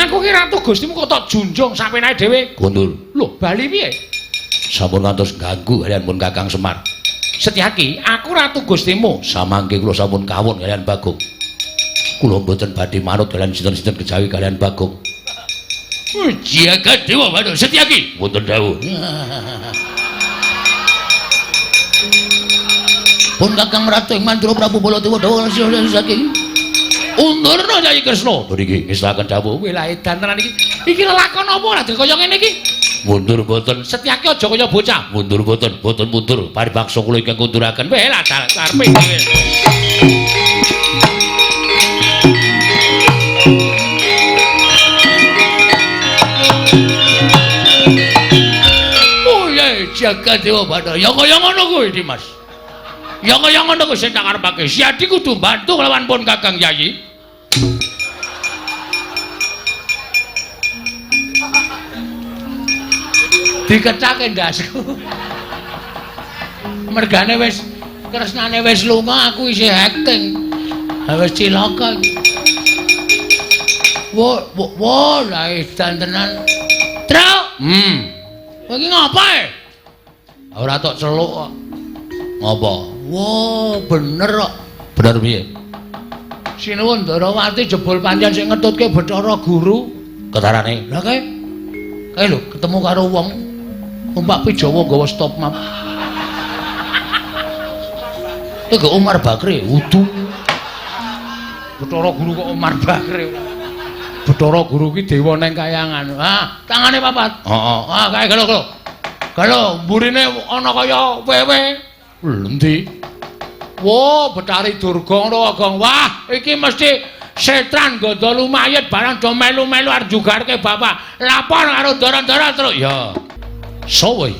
Aku ki ratu Gustimu kok tak junjung sapenake dhewe. Kondur. Lho, bali piye? Sampun ngantos ganggu kalian pun Kakang Semar. Setyaki, aku ratu Gustimu. Samangke kula sampun kawon kalian Bagong. Kula mboten badhe manut kalian sinten-sinten kejawi kalian Bagong. Jagat Dewa Bathara Setyaki. Wonten dawuh. Pun Kakang Ratu ing Mandura Prabu Baladewa Dawa Setyaki. Undurna Nyai Kresna. Mriki ngestaken dawuh. Kowe lah edan tenan iki. Iki lelakon apa ora kaya ngene iki? Mundur mboten. Setyaki aja kaya bocah. Mundur mboten, boten mundur. Paribaksa kula ingkang kunduraken. Weh lah karepe dhewe. Oh ya Jagat Dewa Bathara. Ya kaya ngono kuwi Dimas. Ya kaya ngono kuwi sing tak karepake. Si Adi kudu bantu lawan pun Kakang Yayi. Dikecake ndasku. Mergane wis kresnane wis lunga, aku isih acting. Ha wis cilaka iki. Wo, lah edan tenan. Truk. Kowe iki ngapa e? Ora tok celuk kok. Ngapa? Wah, bener kok. Bener piye? Sinuwun Ndarawati jebul pancen sing ngetutke Bathara Guru. Ketarane? Lah kae. Kae lho ketemu karo wong. Numpak Jawa nggawa stop map. Iki Umar Bakri, udu. Bathara Guru kok Umar Bakri. Bathara Guru ki dewa neng kayangan. Ah, tangane papat. Heeh. Ah, kae gelo. Gelo, mburine ana kaya wewe. Endi? Wah, Betari Durga ngono Agong. Wah, iki mesti setran gondo lumayet barang do melu-melu arep jugarke bapak. Lapor karo Ndara-ndara terus. Ya. Sowe.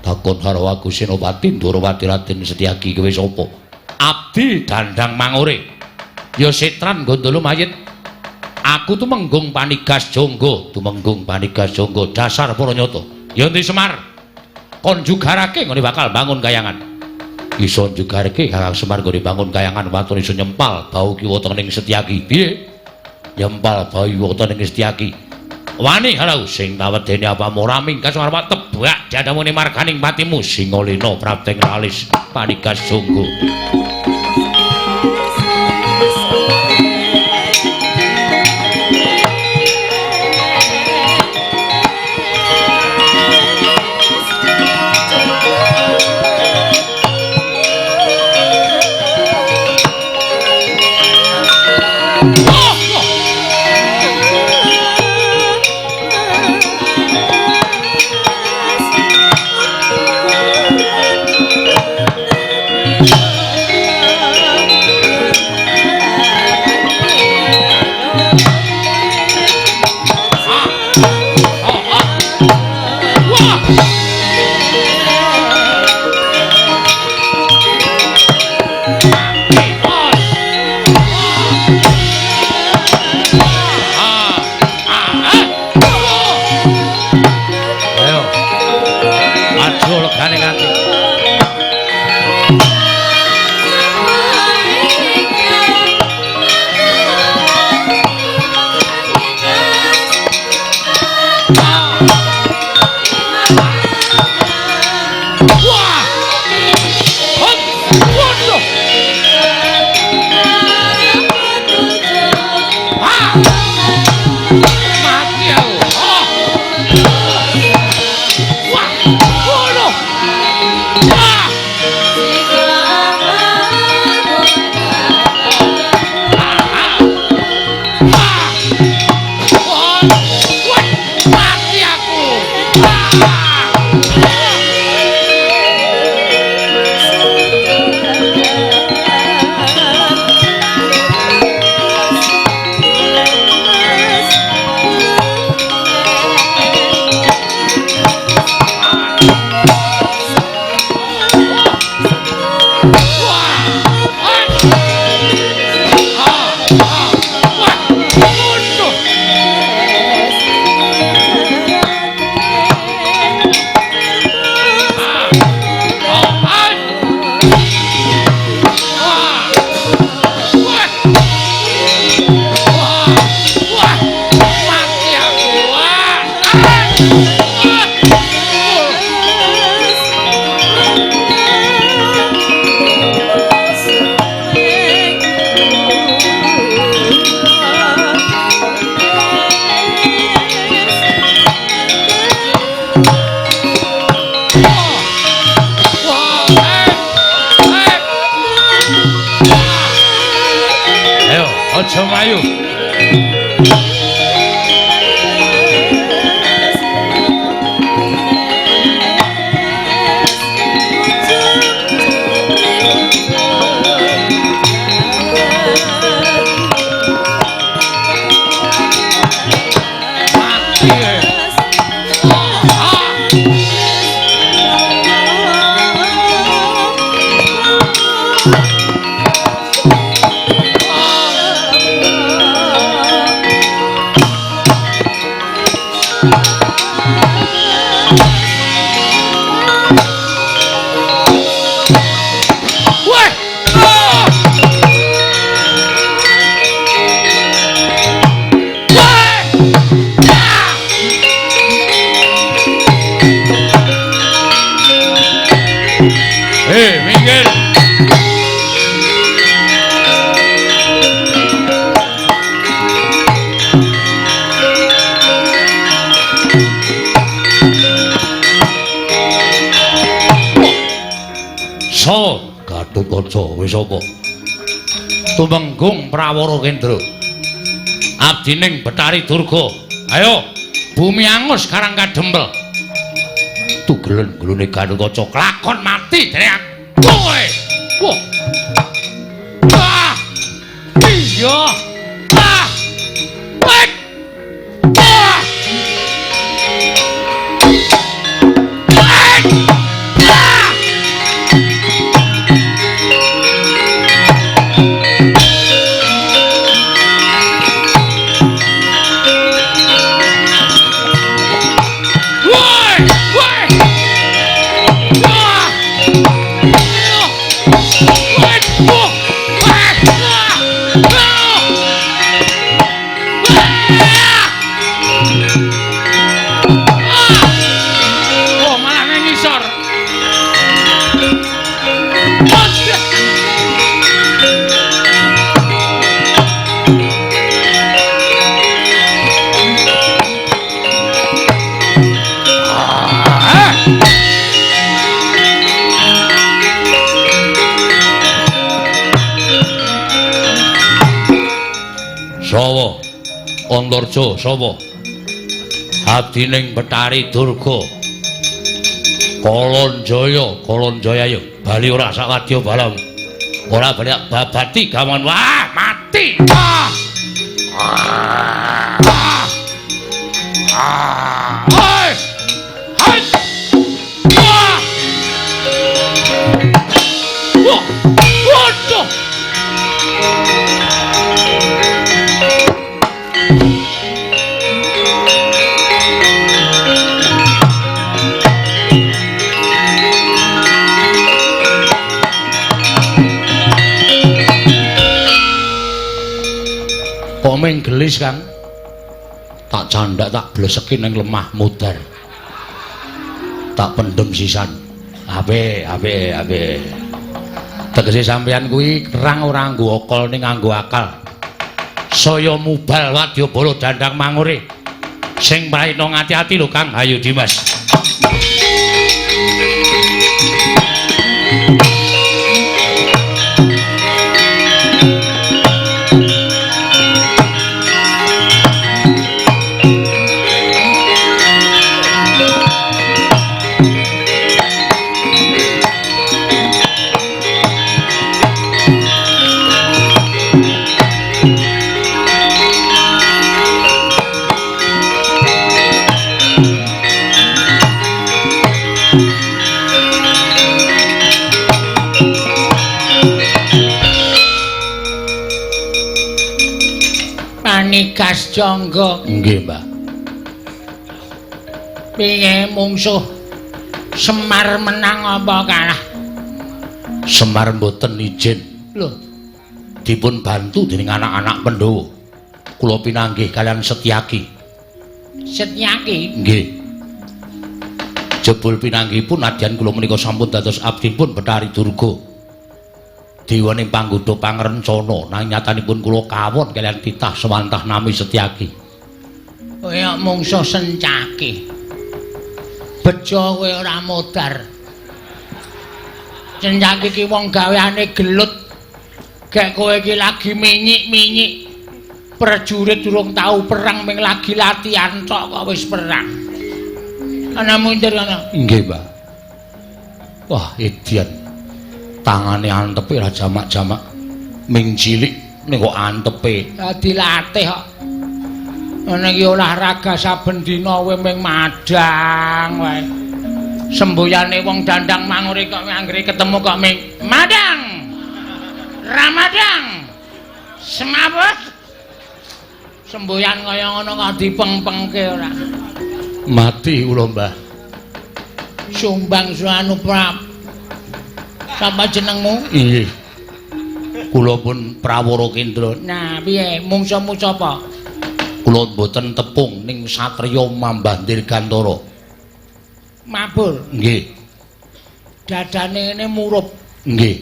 Takon karo aku Senopati Ndarawati Raden Setyaki kowe sapa? Abdi Dandang Mangure. Ya setran gondolo mayit. Aku tumenggung Panigas Jonggo, tumenggung Panigas Jonggo dasar para nyata. Ya endi Semar? Kon jugarake ngene bakal bangun kayangan. Iso jugarke Kakang Semar nggone bangun kayangan watun iso nyempal bau kiwa ning Setyaki. Piye? Nyempal bau kiwa ning Setyaki. Wani halau sing tawedene apa moraming kasarwa tebak dadamune marganing patimu Singolena prapteng ralis Panigas Jonggo. aja mayu. Gatotkaca wis apa? Tumenggung Prawara Kendra. Abdining Betari Durga. Ayo, bumi angus karang kadempel. Tugelen glune Gatotkaca klakon mati dening kowe. Wah. Wah. Iya. Wah. Wah. Wah. Sawa Antarja sapa? Abdining Betari Durga. Kalanjaya yo bali ora sawadya balam. Ora bali babati gawan wah mati. Komeng gelis Kang. Tak candak tak bleseki ning lemah mudar. Tak pendem sisan. Ape. Tegese sampeyan kuwi kerang ora nggo okol ning nganggo akal. Saya mubal wadyabala dandang mangure. Sing praena ngati-ati lho Kang Hayu Dimas. Nikas Jangga. Nggih, Mbak. Piye mungsuh Semar menang apa kalah? Semar mboten izin. Lho, dipun bantu dening anak-anak Pandhawa. Kula pinanggih kalian Setyaki. Setyaki? Nggih. Jebul pinanggihipun nadyan kula menika sampun dados abdipun Betari Durga. Dewaning panggodha pangrencana nanging nyatanipun kula kawon kaliyan titah sewantah nami Setyaki. Kaya mungsuh Sencaki. Bejo kowe ora modar. Sencaki ki wong gaweane gelut. Gek kowe iki lagi minyik-minyik. prajurit durung tau perang ming lagi latihan tok kok wis perang. Ana mundur ana. Nggih, Mbah. Wah, edian. Tangane antepe ra jamak-jamak. Ming cilik ning kok antepe. Dilatih kok. Ana iki olahraga saben dina kowe ming madang wae. Sembuyane wong dandang mangure kok anggere ketemu kok ming madang. Ramadang. Semabut. Semboyan kaya ngono kok dipeng-pengke ora. Mati kula, Mbah. Sumbang Suanu Prap. Sapa jenengmu? Nggih. Kula pun Prawara Kendra. Nah, piye? Mungsa-mungsa apa? Kula mboten tepung ning satriya Mambah Dirgantara. Mabur. Nggih. Dadane ngene murup. Nggih.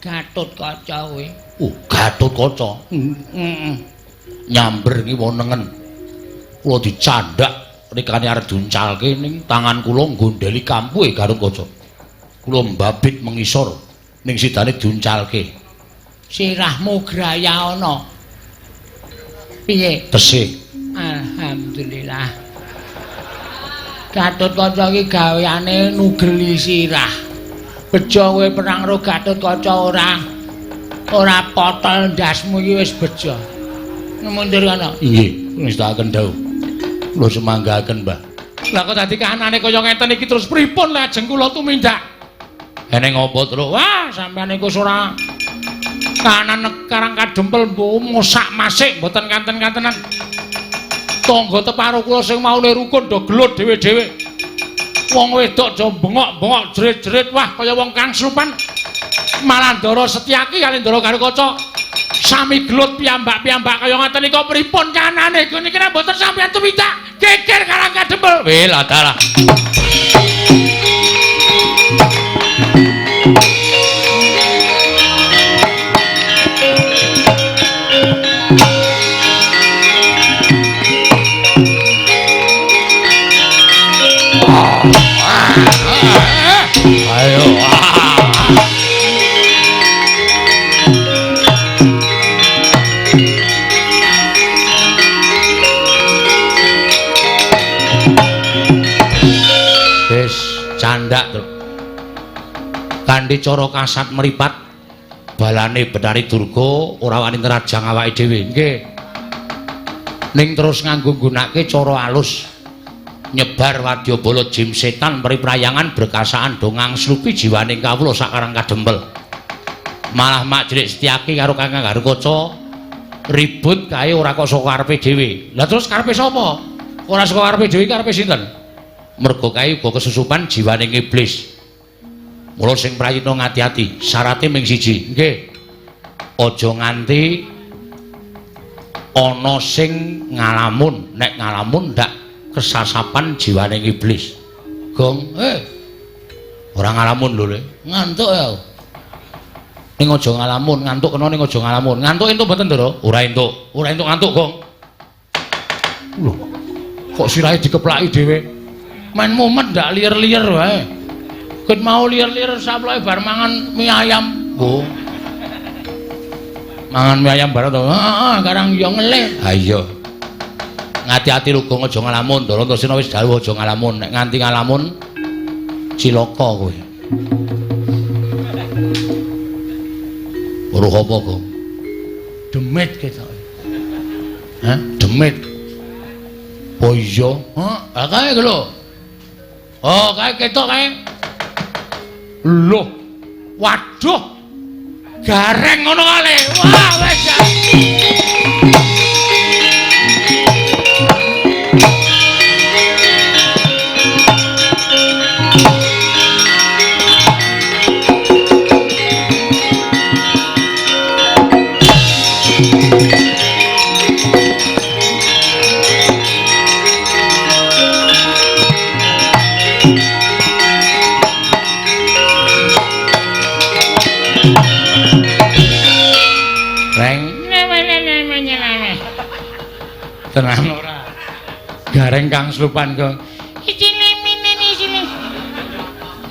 Gatotkaca kowe. Gatotkaca. Heeh. Nyamber ngi wonengen. Kula dicandhak rikane arep duncalke ning tangan kula nggondheli kampuhe Gatotkaca. Kula mbabit mengisor ning sidane duncalke. Sirahmu graya ana. Piye? Tesih. Alhamdulillah. Gatotkaca iki gaweane nugeli sirah. Bejo kowe perang karo Gatotkaca ora potol ndasmu iki wis bejo. Mundur kana. Nggih, ngestakaken dawuh. Kula semanggaken, Mbah. Lah kok dadi kahanane kaya ngeten iki terus pripun lajeng kula tumindak? Eneng apa terus? Wah, sampeyan iku ora kahanan karang kadempel mosak masik mboten kanten-kantenan. Tangga teparo kula sing maune rukun do gelut dhewe-dhewe. Wong wedok do bengok-bengok jerit-jerit wah kaya wong kang slupan. Malah Ndara Setyaki kali Ndara Gatotkaca sami gelut piyambak-piyambak kaya ngoten iki pripun kanane iki niki mboten sampeyan tumindak geger karang kadempel. Weh, lah dalah. Ayo. Wis candak to. Kanthi cara kasat mripat balane Betari Durga ora wani nerajang awake dhewe. Nggih. Ning terus nganggo nggunakake cara alus. Nyebar wadyabala jim setan priprayangan berkasaan dongang slupi jiwaning kawula sakarang kadempel. Malah Mak Jrik Setyaki karo Kakang Gatotkaca ribut kae ora kok saka karepe dhewe. Lah terus karepe sapa? Ora saka karepe dhewe karepe sinten? Mergo kae uga kesusupan jiwaning iblis. Mula sing prayitna ngati-ati, syaraté ming siji. Nggih. Aja nganti ana sing ngalamun, nek ngalamun ndak kesasapan jiwaning iblis. Gong, ora ngalamun lho, Le. Ngantuk ya. Ning aja ngalamun, ngantuk kena ning aja ngalamun. Ngantuk entuk mboten, Ndara? Ora entuk. Ora entuk ngantuk, Gong. Lho. Kok sirahe dikeplaki dhewe? Men mumet ndak liyer-liyer wae. Ket mau liyer-liyer saploke bar mangan mie ayam. Oh. Mangan mie ayam bareng to? Heeh, karang yo ngelih. Ha iya. Ngati-ati lho, Gong, aja ngalamun. Ndara Antasena wis dawuh aja ngalamun. Nek nganti ngalamun cilaka kowe. Weruh apa, Gong? Demit ketoke. Hah? Demit. Oh iya. Hah, kae lho. Oh, kae ketok kae. Loh, waduh, gareng ngono kali. Wah, wis. Tenan ora. Gareng Kang Slupan, Gong.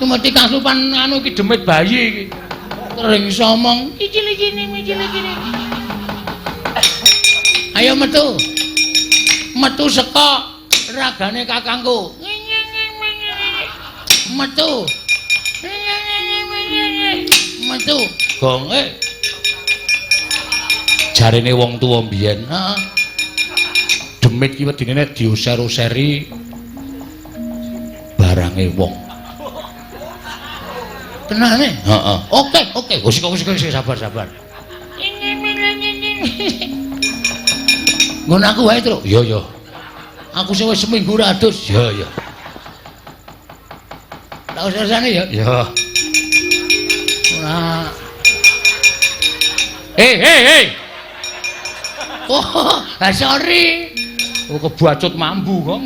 Mesti kasupan anu iki demit bayi iki. Kering somong. Ayo metu. Metu saka ragane kakangku. Metu. Metu. Gong jarene wong tuwa mbiyen, Heeh. demit ki wedine diuser-useri barange wong. Tenane? Heeh. Oke. Wis sabar. Ngono aku wae, Truk. Iya. Aku sing wis seminggu ra adus. Iya. Tak usah-usahane ya. Iya. Ora. Hei. Oh, sorry. Oh kebacut mambu kok.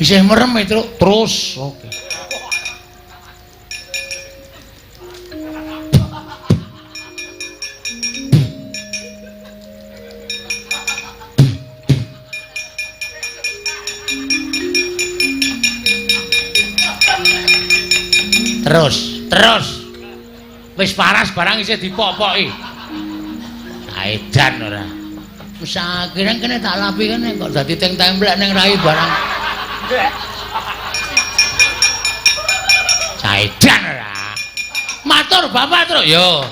Isih merem itu Terus. Oke. Terus. Wis paras barang isih dipopoki. Edan ora. Wis akhire kene tak lapi kene kok dadi templek ning rai barang. Edan ora. Matur Bapak Truk. Yo.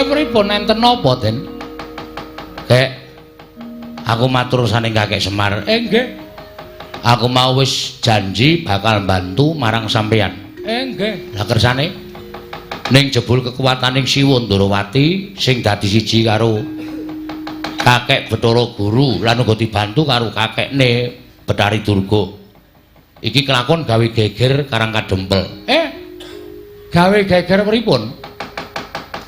Pripun enten napa, Den? Kek aku matur saning Kakek Semar. Nggih. Aku mau wis janji bakal bantu marang sampeyan. Nggih. Lah kersane ning jebul kekuwataning Siwa Ndarawati sing dadi siji karo Kakek Bathara Guru lan uga dibantu karo kakekne Bathari Durga. Iki kelakon gawe geger Karang Kadempel. Gawe geger pripun?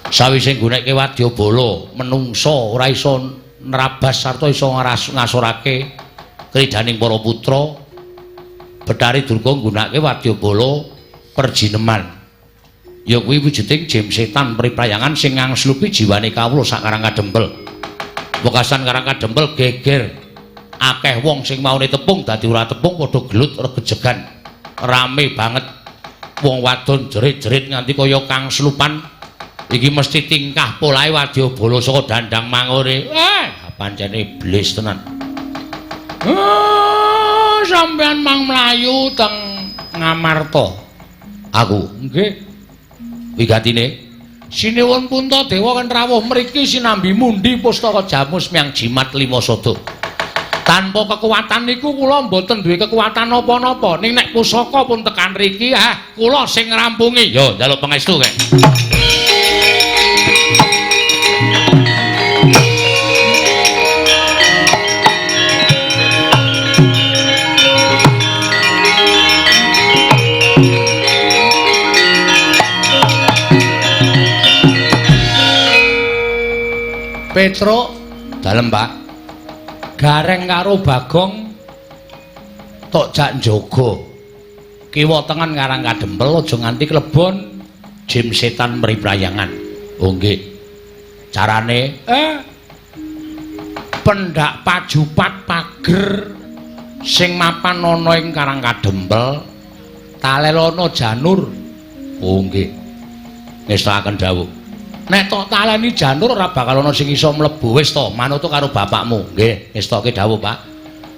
Sawise nggunakake wadyabala menungsa ora iso nerabas sarta iso ngasorake kridaning para putra, Bathari Durga nggunakake wadyabala perjineman. Ya kuwi wujuding jim setan priprayangan sing ngangslupi jiwane kawula sak Karang Kadempel. Wekasan Karang Kadempel geger. Akeh wong sing maune tepung dadi ora tepung padha gelut regejegan. Rame banget. Wong wadon jerit-jerit nganti kaya kang slupan. Iki mesti tingkah polahe wadyabala saka Dandang Mangore. Pancen iblis tenan. Sampeyan mang mlayu teng Ngamarta. Aku Nggih. wigatine Sinuwun Puntadewa kan rawuh mriki sinambi mundi pustaka Jamus Myang Jimat Lima Sada. Tanpa kekuatan niku kula mboten duwe kekuatan napa-napa. Ning nek pusaka pun tekan mriki, kula sing ngrampungi. yo njaluk pangestu kek. Petruk Dalem, Pak. gareng karo Bagong tok jak njaga. Kiwa tengen Karang Kadempel aja nganti klebon Jim setan mriprayangan. Oh nggih. Carane pendak pajupat pager sing mapan ana ing Karang Kadempel talelana janur. oh nggih. Ngestakaken dawuh. Nek tok taleni janur ora bakal ana sing iso mlebu. Wis to, manut karo bapakmu. Nggih, ngestake dawuh, Pak.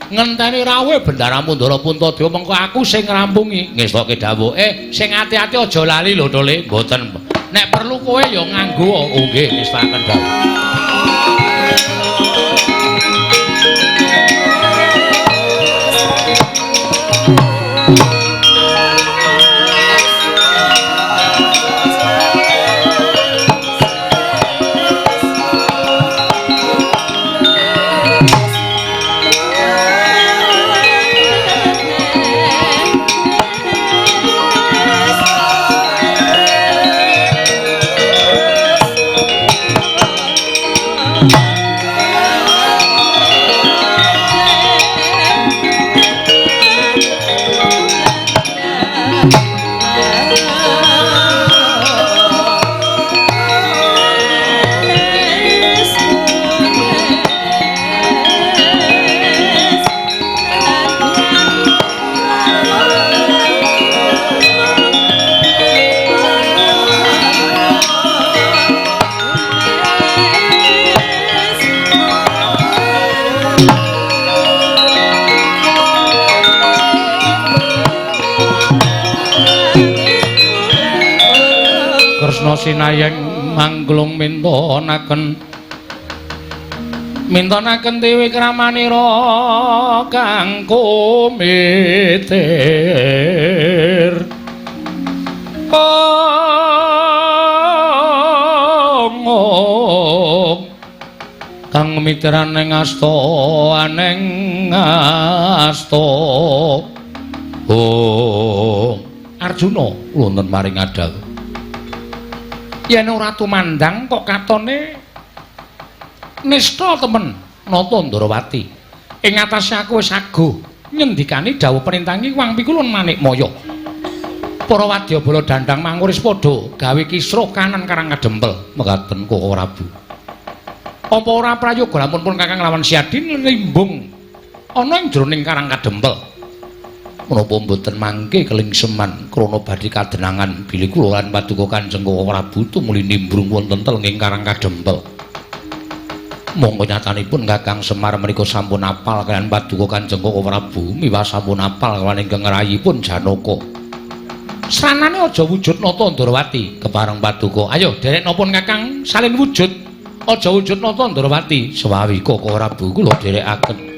Ngenteni rawuhe Bendara Mandara Puntadewa mengko aku sing ngrampungi. Ngestake dawuh. Sing ati-ati aja lali lho, Tole. Mboten. Nek perlu kowe ya nganggo. Oh nggih, ngestakaken dawuh. tresna sinayeng manglung mintonaken dewi kramanira kang kumitir kang mitiran ing asta Arjuna wonten maring adal yen ora tumandang kok katone nista temen nata Ndarawati ing atase aku wis ago nyendikani dawuh perintangi Wang Pikulun Manikmaya para wadyabala dandang manguris padha gawe kisruh kanan karang kadempel mekaten Koko Prabu apa ora prayoga lamun pun Kakang lawan Siadin limbung ana ing jroning karang kadempel menapa mboten mangke kelingseman krana badhe kadenangan bilih kula lan paduka Kanjeng Koko Prabu tumuli nimbrung wonten telenging karang kadempel monggo nyatanipun Kakang Semar menika sampun apal kaliyan paduka Kanjeng Koko Prabu miwah sampun apal kaliyan ingkang rayipun Janaka sanane aja wujud nata Ndarawati kepareng paduka ayo derek nopun Kakang salin wujud aja wujud nata Ndarawati sawawi Koko Prabu kula dherekaken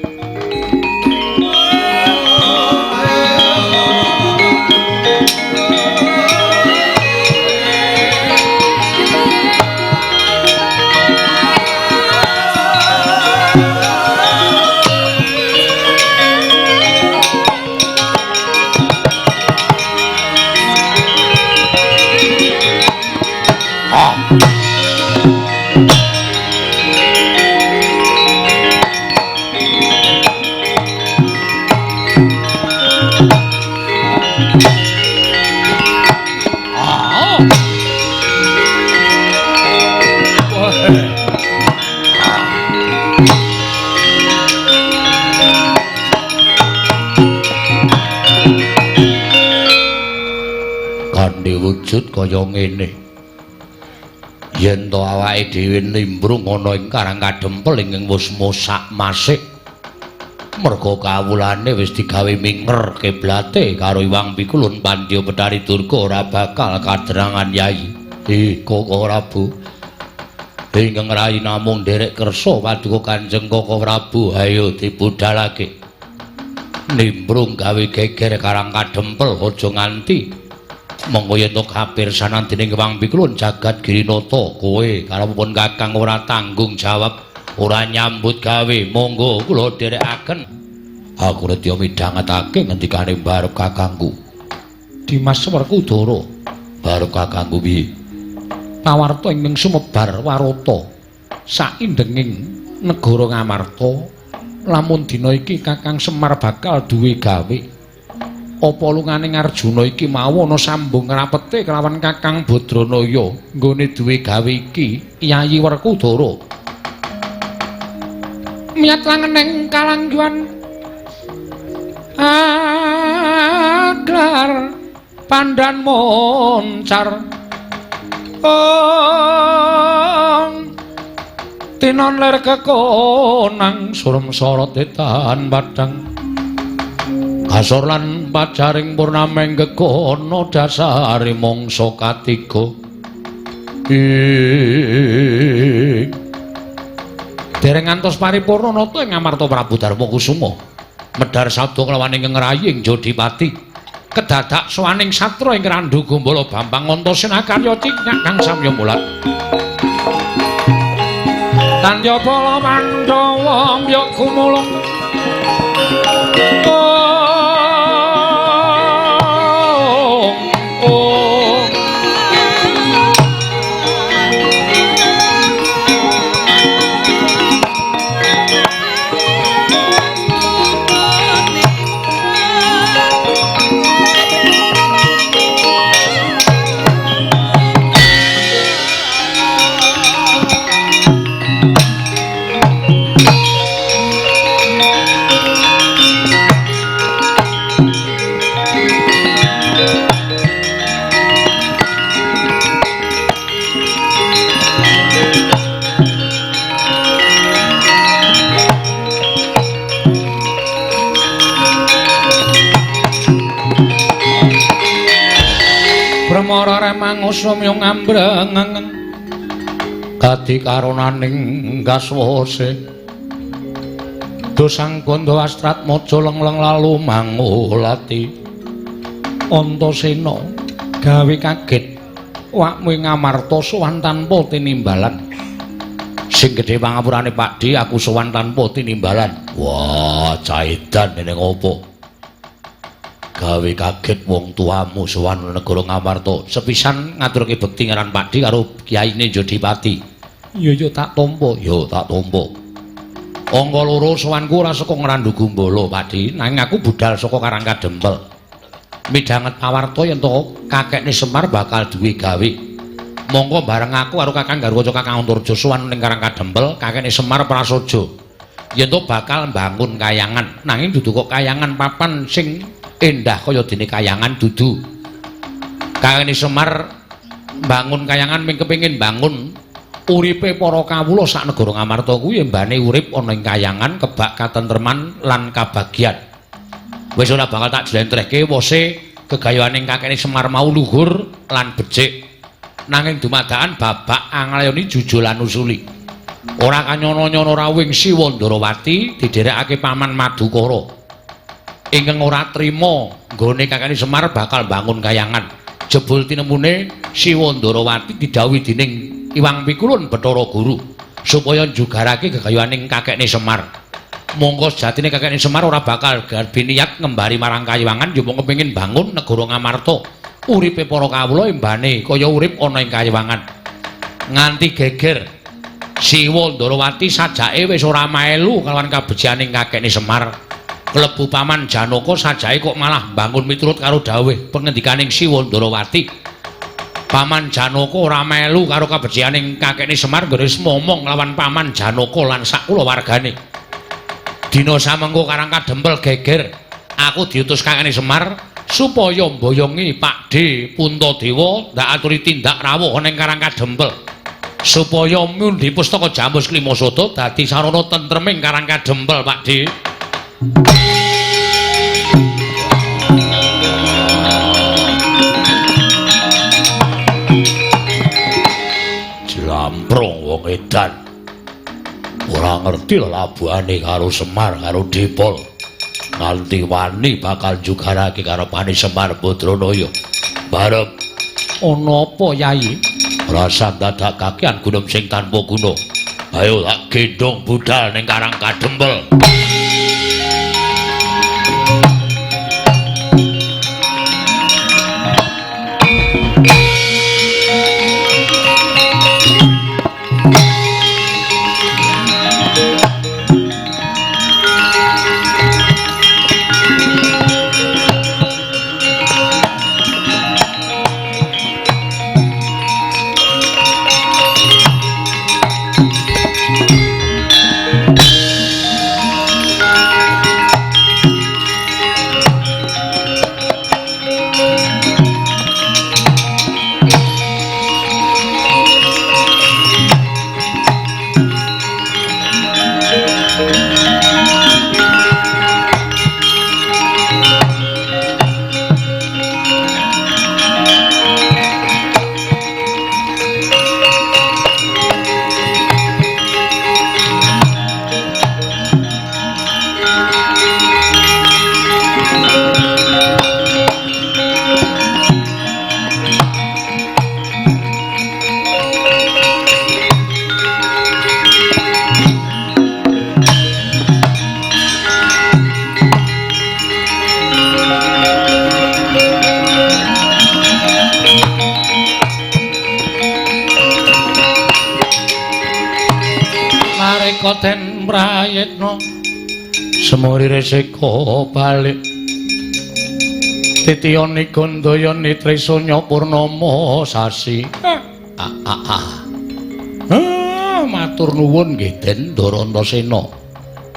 wujud kaya ngene yen to awake dhewe nimbrung ana ing karang kadempel ing wis mosak masik merga kawulane wis digawe minger kiblate karo Iwang Pikulun Pandya Betari Durga ora bakal kaderangan Yai Koko Prabu ingkang rayi namung nderek kersa paduka Kanjeng Koko Prabu ayo dibudhalake nimbrung gawe geger karang kadempel aja nganti monggo yen to kapirsanan dening Wang Pikulun jagat Girinata kowe kalapun Kakang ora tanggung jawab ora nyambut gawe monggo kula dherekaken aku redya midhangetake ngendikane barep kakangku Dimas Werkudara barep kakangku piye pawarta ing sumebar warata saindenging negara Ngamarta lamun dina iki Kakang Semar bakal duwe gawe apa lunganing Arjuna iki mau ana sambung rapete kelawan Kakang Badranaya nggone duwe gawe iki Yayi Werkudara miyat langeneng kalangguan aglar pandan moncar tinon ler kekonang surem sorot etan padang asor lan pacaring purnameng gekono dasari mangsa katiga dereng ngantos paripurna nata ing Amarta Prabu Darma Kusuma medhar sabda kelawan ingkang rayi ing Jodipati kedadak sawaning satra ing Randhu Gombala Bambang Antasena karya Cinyak kang samya mulat Tandya Bala Pandhawa mbya kumulung Semara remang usumya ngambreng kadi karonaning kaswase dosang gondo astrat mojo lengleng lalu mangulati Antasena gawe kaget wakmu ngamarta sowan tanpa tinimbalan sing gedhe pangapurane Pakdi aku sowan tanpa tinimbalan wah caedan ning opo gawe kaget wong tuamu sowan negara Ngamarta sepisan ngaturke bekti ngaran Pakdi karo Kyaine Jodipati ya tak tampa angka loro sowanku ora saka Ngrandu Gumbala Pakdi nanging aku budal saka Karangkadempel midhanget pawarta yen to kakekne Semar bakal duwe gawe monggo bareng aku karo Kakang Garwaca Kakang Antarja sowan ning Karangkadempel kakekne Semar prasaja yen to bakal mbangun kayangan nanging dudu kok kayangan papan sing endah kaya dene kayangan dudu kakekne Semar mbangun kayangan ming kepengin bangun uripe para kawula sak negara Ngamarta kuwi mbane urip ana ing kayangan kebak katentreman lan kabagyan wis ora bakal tak jlentrehke wose gegayaning kakekne Semar mau luhur lan becik nanging dumadakan babak anglayoni jujulan usuli ora kanyono-nyono rawing Siwa Ndarawati didherekake Paman Madukara ingkang ora trima nggone kakekne Semar bakal bangun kayangan jebul tinemune Siwa Ndarawati didhawuhi dening Iwang Pikulun Bathara Guru supaya njugarake gegayaning kakekne Semar monggo sejatine kakekne Semar ora bakal biniat ngembari marang Kayiwangan ya mung kepengin bangun negara Ngamarta uripe para kawula embane kaya urip ana ing Kayiwangan nganti geger Siwa Ndarawati sajake wis ora melu kalawan kabejaning kakekne Semar klebu Paman Janaka sajake kok malah bangun miturut karo dawuh pengendikaning Siwa Ndarawati Paman Janaka ora melu karo kabejaning kakekne Semar nggaris momong lawan Paman Janaka lan sak kulawargane dina samengko Karangkadempel geger aku diutus kakekne Semar supaya mboyongi Pakde Puntadewa ndak aturi tindak rawuh ning Karangkadempel supaya mundi pustaka Jamus Klimasada dadi sarana tentreming Karangkadempel Pakde Jlamprong wong edan ora ngerti labuhane karo Semar karo Dipol nganti wani bakal jugarake karo Pani Semar Badranaya barep ana apa Yai rasa dadak kakean gunung sing tanpa guna ayo tak gendong budal ning Karangkadempel Den prayitna semuri resika balik titiyane gandayane tresanya purnama sasi matur nuwun nggih Den Ndarantasena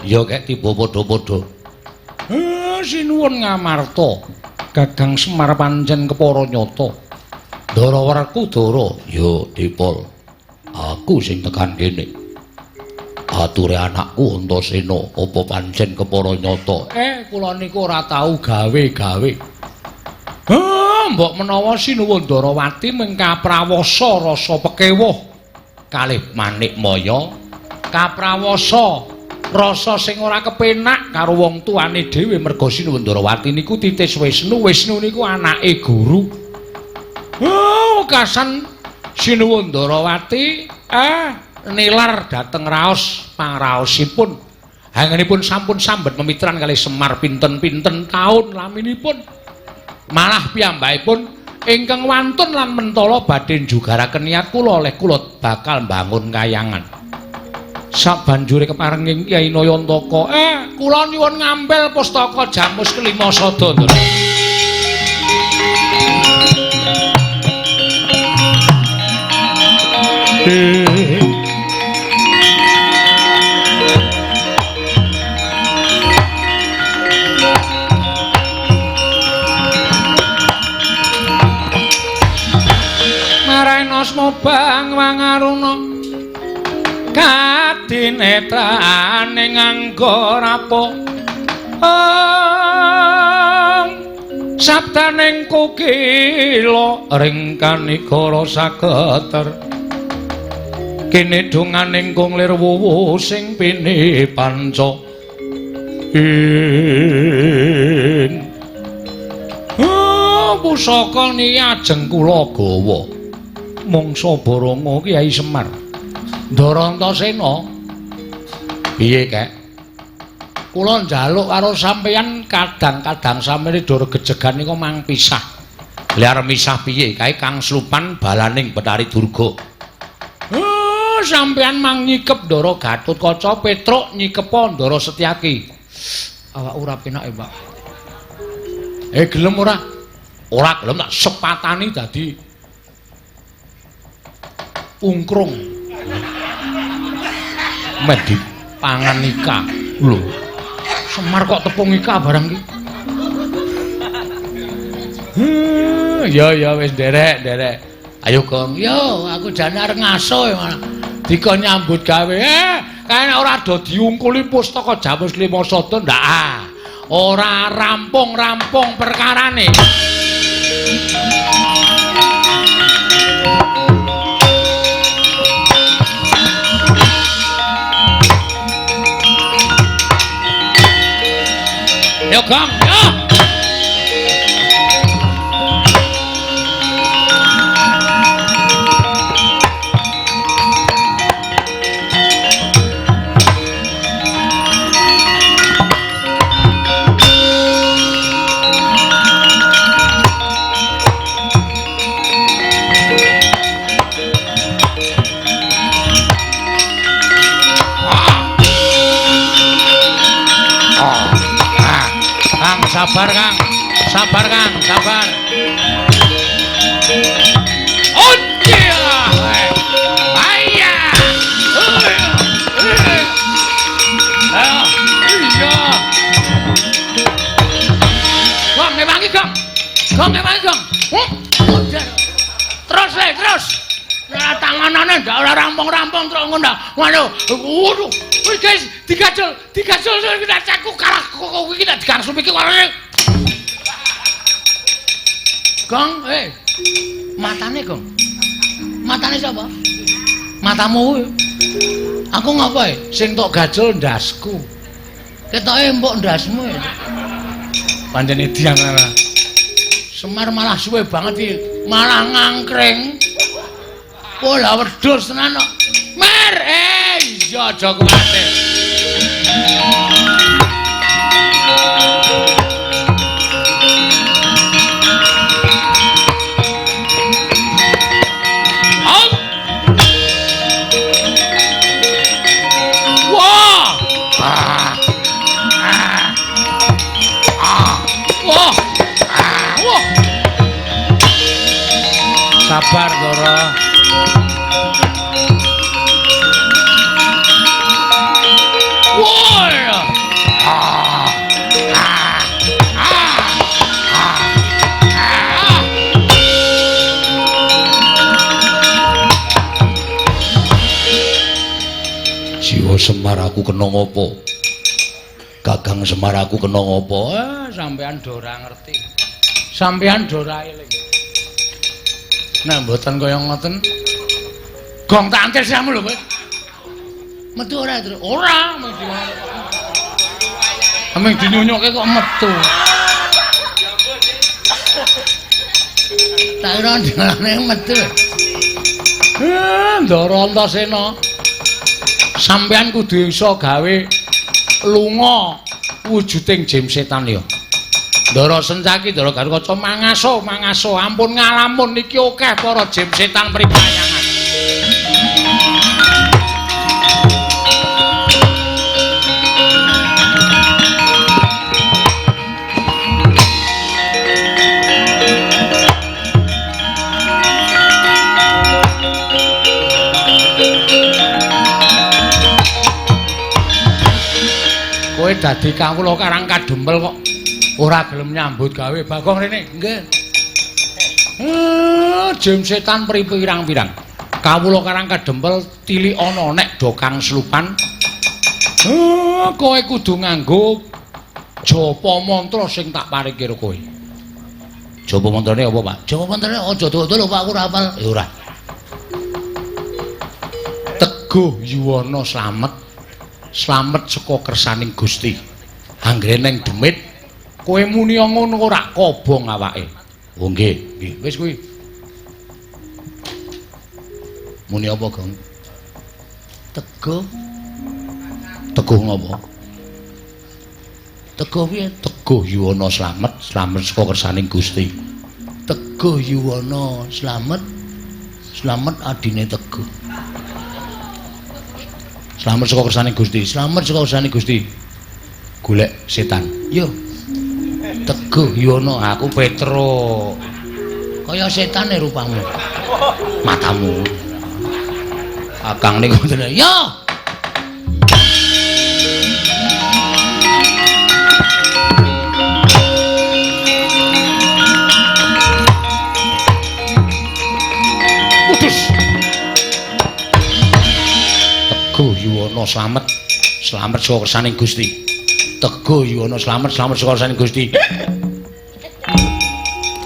ya kek tiba padha-padha sinuwun Ngamarta Gagang Semar pancen kepara nyata Ndarawerku Dara ya Dipol aku sing tekan kene ature anakku Antasena apa pancen kepara nyata kula niku ora tau gawe-gawe Mbok menawa Sinuwun Ndarawati mung kaprawasa rasa pekewuh kalih Manik Maya, kaprawasa rasa sing ora kepenak karo wong tuane dhewe merga Sinuwun Ndarawati niku titis Wisnu, Wisnu niku anake guru. Kasan Sinuwun Ndarawati nilar dhateng raos pangraosipun. Angenipun sampun sambet memitran kalih Semar pinten-pinten taun laminipun. Malah piyambakipun ingkang wantun lan mentala badhe njugaraken niat kula oleh kula bakal mbangun kayangan. Sabanjure keparenging Kyai Nayantaka, kula nyuwun ngambil pustaka Jamus Kelima Sada. Mobang wangaruna kadinetrane nganggo rapo sabdaning kukila ring kanikara sageter kene donganing kunglir wuwu sing pini panca pusaka niki ajeng kula gawa mangsa Baranga Kyai Semar Ndarantasena. Piye, Kek? Kula njaluk karo sampeyan kadang-kadang sampeyan dor gejegan niku mang pisah. Lah arep misah piye? Kae Kang Slupan balaning Betari Durga. Sampeyan mang nyikep Ndara Gatotkaca, Petruk nyikepa Ndara Setyaki. Awak ora penake, Pak. Gelem ora? Ora gelem tak sepatani dadi ungkrung medhi pangan ika lho Semar kok tepung ika barang ki ya wis derek ayo Gong yo aku jane arep ngaso dikon nyambut gawe kae ora do diungkuli pustaka Jamus Kelima Sada ndak ora rampung perkarane. Yo Gong, yo. Sabar Kang, sabar. Oh iya, iya. Gong ngewangi Gong. Terus. Ya tanganane ndak ora rampung-rampung terus ngono. Waduh, wis guys, digajol kita caku kalah kok iki tak digangsu iki warane. Gong, matane Gong. Matane sapa? Matamu. Aku ngapae? Sing tok gajol ndasku. Ketoke mbok ndasmu. Pancene diang ora. Semar malah suwe banget iki, malah ngangkring. Pola wedhus tenan kok. Mer, iya aja kuwatir. Sabar, Doro. Jiwa Semar aku kena ngopo? Gagang Semar aku kena ngopo? Sampean ora ngerti. Sampeyan do ra eling. Nek mboten kaya ngoten. Gong tak antir samu lho, kowe. Metu ora, Tru? Ora, ameng dinyonyokke kok metu. Tak kira ndane metu. Ndara Antasena. Sampeyan kudu iso gawe lunga wujuding jim setan ya. Ndara Sencaki, Ndara Garukaca mangaso, ampun ngalamun niki akeh para jim setan pripayangan. Kowe dadi kawula Karang Kadempel kok ora gelem nyambut gawe Bagong rene. Nggih. Jim setan pripirang-pirang. Kawula Karang Kadempel tilik ana nek do Kang Slupan. Kowe kudu nganggo japa mantra sing tak paringke karo kowe. Japa mantrane apa, Pak? Japa mantrane aja dodol Pak, aku ora hafal. Ya ora. Teguh yuwana slamet. Slamet saka kersaning Gusti. Anggere ning demit kowe muni ngono ora kobong awake. Oh nggih, nggih. Wis kuwi. Muni apa, Gong? Teguh. Teguh ngopo? Teguh piye? Teguh yuwana slamet, slamet saka kersaning Gusti. Teguh yuwana slamet, slamet adine Teguh. Slamet saka kersaning Gusti, slamet saka kersaning Gusti. Golek setan. Yo. Teguh yono aku Petro. Kaya setane rupamu. Matamu. Akang niku ngoten. Yo. Putus. Teguh yuwana slamet, slamet saka kersaning Gusti. Teguh yuwana slamet, slamet saka kersaning Gusti.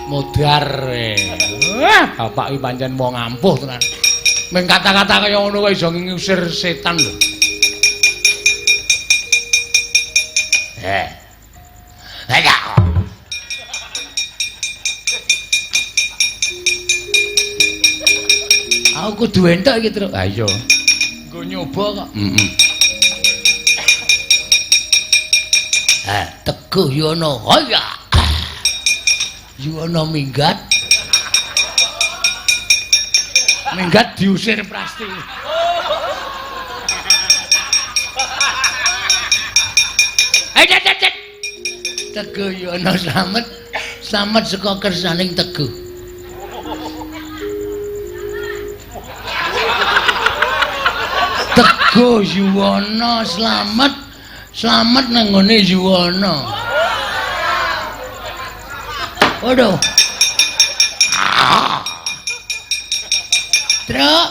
Modar. Bapak iki pancen wong ampuh tenan. Ming kata-kata kaya ngono kok iso ngusir setan lho. Ayo. Aku kudu entuk iki, Tru. Ha iya. Nggo nyoba kok. Teguh yono hoya. Yono minggat. Minggat diusir Prasti. Teguh yono slamet, slamet saka kersaning Teguh. Teguh yuwana slamet, slamet nang ngene yuwana. Waduh. Truk,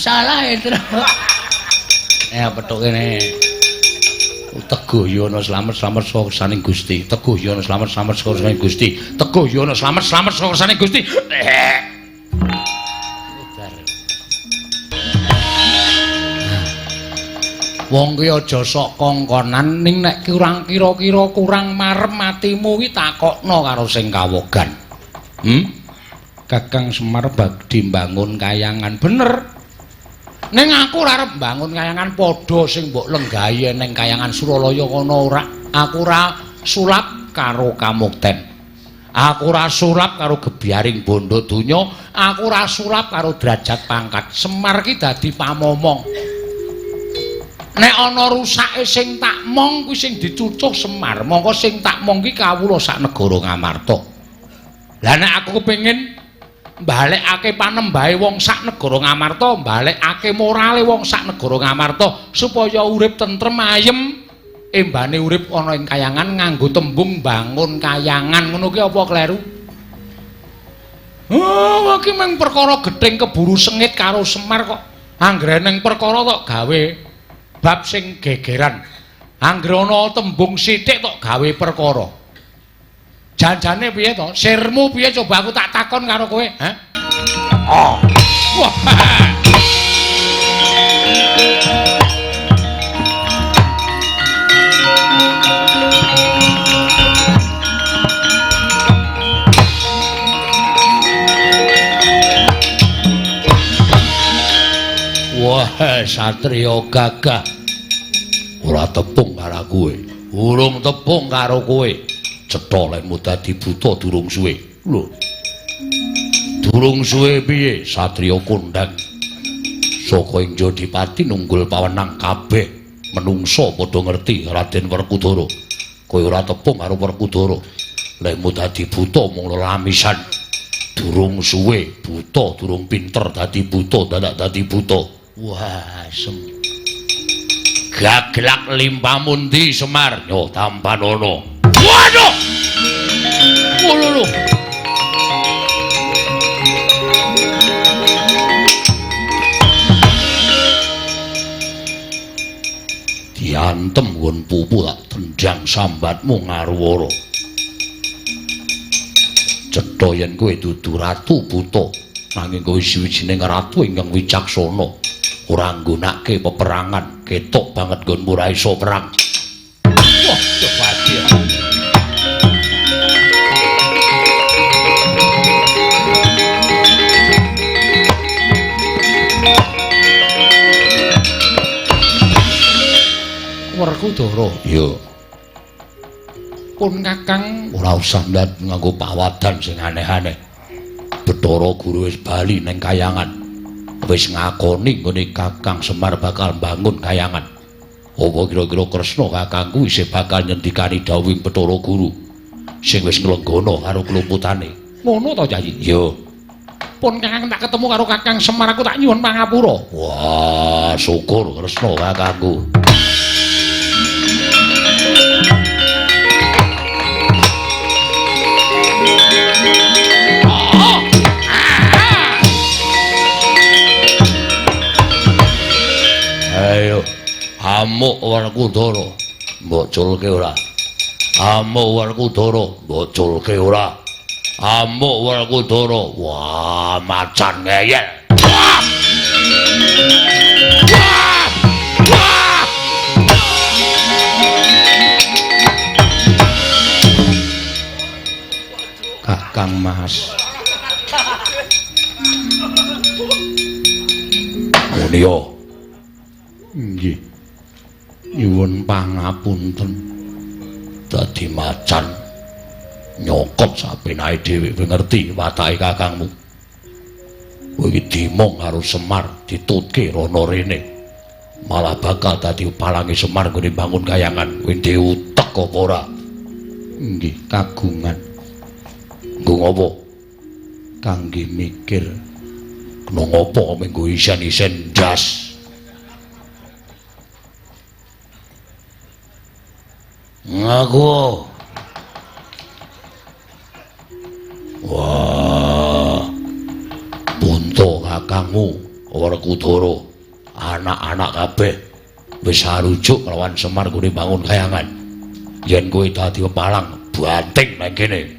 salah ya Truk. Petuk kene. Teguh yono slamet, slamet saka kersaning Gusti. Teguh yono slamet, slamet saka kersaning Gusti. Teguh yono slamet, slamet saka kersaning Gusti. Wong kuwi aja sok kongkonan ning nek kurang kira-kira kurang marem matimu kuwi takokno karo sing kawogan. Kakang Semar badhe mbangun kayangan bener. Ning aku ora arep mbangun kayangan padha sing mbok lenggahi ning kayangan Suralaya kono ora. Aku ora sulap karo Kamukten. Aku ora sulap karo gebyaring bondo donya, aku ora sulap karo derajat pangkat. Semar ki dadi pamomong. Nek ana rusake sing tak mong kuwi sing dicucuh Semar, mongko sing tak mong ki kawula sak negara Ngamarta. Lah nek aku kepengin mbalekake panembahe wong sak negara Ngamarta, mbalekake morale wong sak negara Ngamarta supaya urip tentrem ayem, embane urip ana ing kayangan nganggo tembung bangun kayangan. Ngono ki apa kleru? Oh, iki mung perkara gething keburu sengit karo Semar kok. Anggreneng perkara tok gawe bab sing gegeran. Anggere ana tembung sithik tok gawe perkara. Janjane piye to? Sirmu piye coba aku tak takon karo kowe, ha? Oh. Wah. Wah, satriya gagah. Ora tepung karo kowe. Urung tepung karo kowe. Cetha lenmu dadi buta durung suwe. Lho. Durung suwe piye satriya kondang? Saka ing Jodipati nunggul pawenang kabeh menungsa padha ngerti Raden Werkudara. Kowe ora tepung karo Werkudara. Lenmu dadi buta mung lamisan. Durung suwe buta, durung pinter dadi buta, dadak dadi buta. Wah, gaglak limpamu ndi Semar? Yo tampanono. Waduh. Ngono lho. Diantem nggon pupu tak tendang sambatmu ngaruwara. Cetha yen kowe dudu ratu buta, nanging kowe sawijining ratu ingkang wicaksana. Ora nggunakake peperangan, ketok banget nggonmu ora iso perang. Wah, kepatir. Werkudara, ya. Pun Kakang ora usah ndat nganggo pawadan sing aneh-aneh. Bathara Guru wis bali ning kayangan. Wis ngakoni nggone Kakang Semar bakal bangun kayangan. Apa kira-kira Kresna kakangku isih bakal nyendikani dawuhing Bathara Guru sing wis nglenggana karo klumputane. Ngono to, Yayi? Iya. Pun Kakang tak ketemu karo Kakang Semar aku tak nyuwun pangapura. Wah, syukur Kresna kakangku. Ayo, amuk Werkudara, mbok culke ora. Amuk Werkudara, mbok culke ora. Amuk Werkudara, wah macan ngeyel. Wah! Wah! Wah! Kakang Mas. Muniya. Nggih. Nyuwun pangapunten. Dadi macan nyokot sapenae dhewe ngerti watake kakangmu. Kowe iki dimong karo Semar ditutke rono rene. Malah bakal dadi palange Semar nggone bangun kayangan. Kowe dhewe utek apa ora? Nggih, kagungan. Nggo ngopo? Kangge mikir kena ngopo menggo isen-isen ndas. Ngaku. Wah. Bunto kakangmu Werkudara, anak-anak kabeh wis sarujuk lawan Semar gune bangun kayangan. Yen kowe dadi kepalang banting nang kene.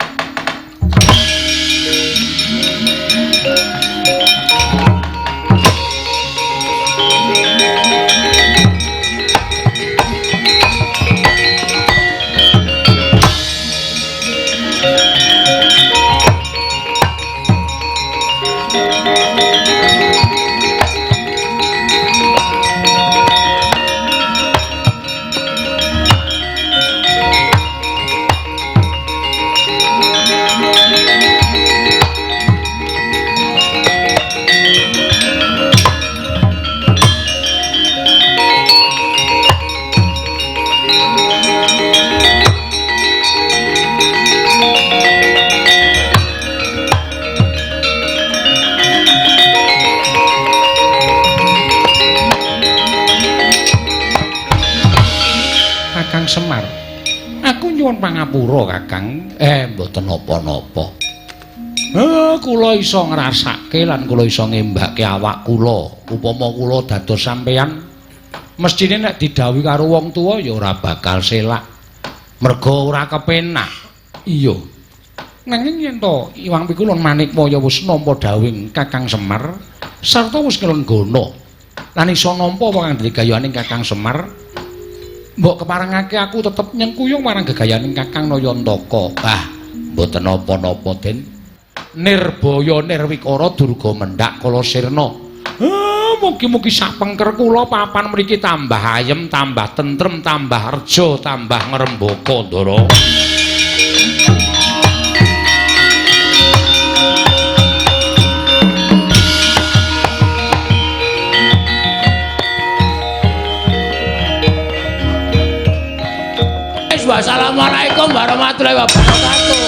Semar. Aku nyuwun pangapura, Kakang. Mboten napa-napa. Kula iso ngrasake lan kula iso ngembake awak kula. Upama kula dados sampeyan, mestine nek didhawuhi karo wong tuwa ya ora bakal selak. Merga ora kepenak. Iya, Nanging yen to Iwang Pikulun Manikmaya wis nampa dawuhing Kakang Semar sarta wis nglenggono lan isa nampa apa kang digayaning Kakang Semar, mbok keparengake aku tetep nyengkuyung marang gegayaning Kakang Nayantaka. Ah, mboten napa-napa, Den. Nirbaya nirwikara durga mendhak kala sirna. Mugi-mugi sapengker kula papan mriki tambah ayem, tambah tentrem, tambah reja, tambah ngrembaka, Ndara. Wassalamualaikum warahmatullahi wabarakatuh.